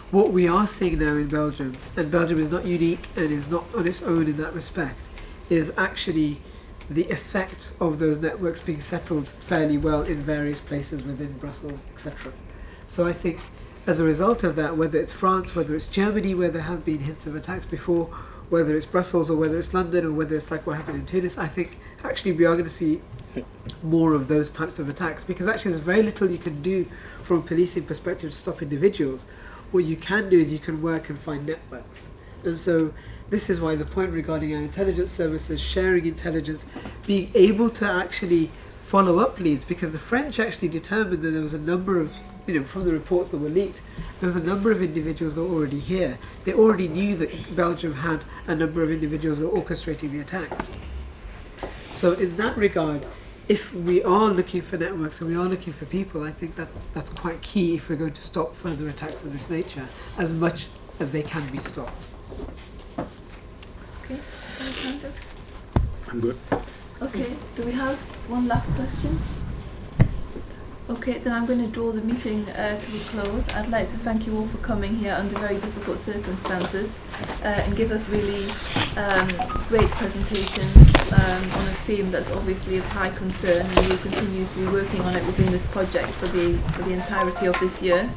what we are seeing now in Belgium, and Belgium is not unique and is not on its own in that respect, is actually the effects of those networks being settled fairly well in various places within Brussels, etc. So I think as a result of that, whether it's France, whether it's Germany, where there have been hints of attacks before, whether it's Brussels or whether it's London or whether it's like what happened in Tunis, I think actually we are going to see more of those types of attacks, because actually there's very little you can do from a policing perspective to stop individuals. What you can do is you can work and find networks. And so this is why the point regarding our intelligence services, sharing intelligence, being able to actually follow up leads, because the French actually determined that there was a number of, you know, from the reports that were leaked, there was a number of individuals that were already here. They already knew that Belgium had a number of individuals that were orchestrating the attacks. So in that regard, if we are looking for networks and we are looking for people, I think that's quite key if we're going to stop further attacks of this nature, as much as they can be stopped. Okay, Alexander? I'm good. Okay, do we have one last question? Okay, then I'm going to draw the meeting to a close. I'd like to thank you all for coming here under very difficult circumstances and give us really great presentations on a theme that's obviously of high concern, and we will continue to be working on it within this project for the entirety of this year.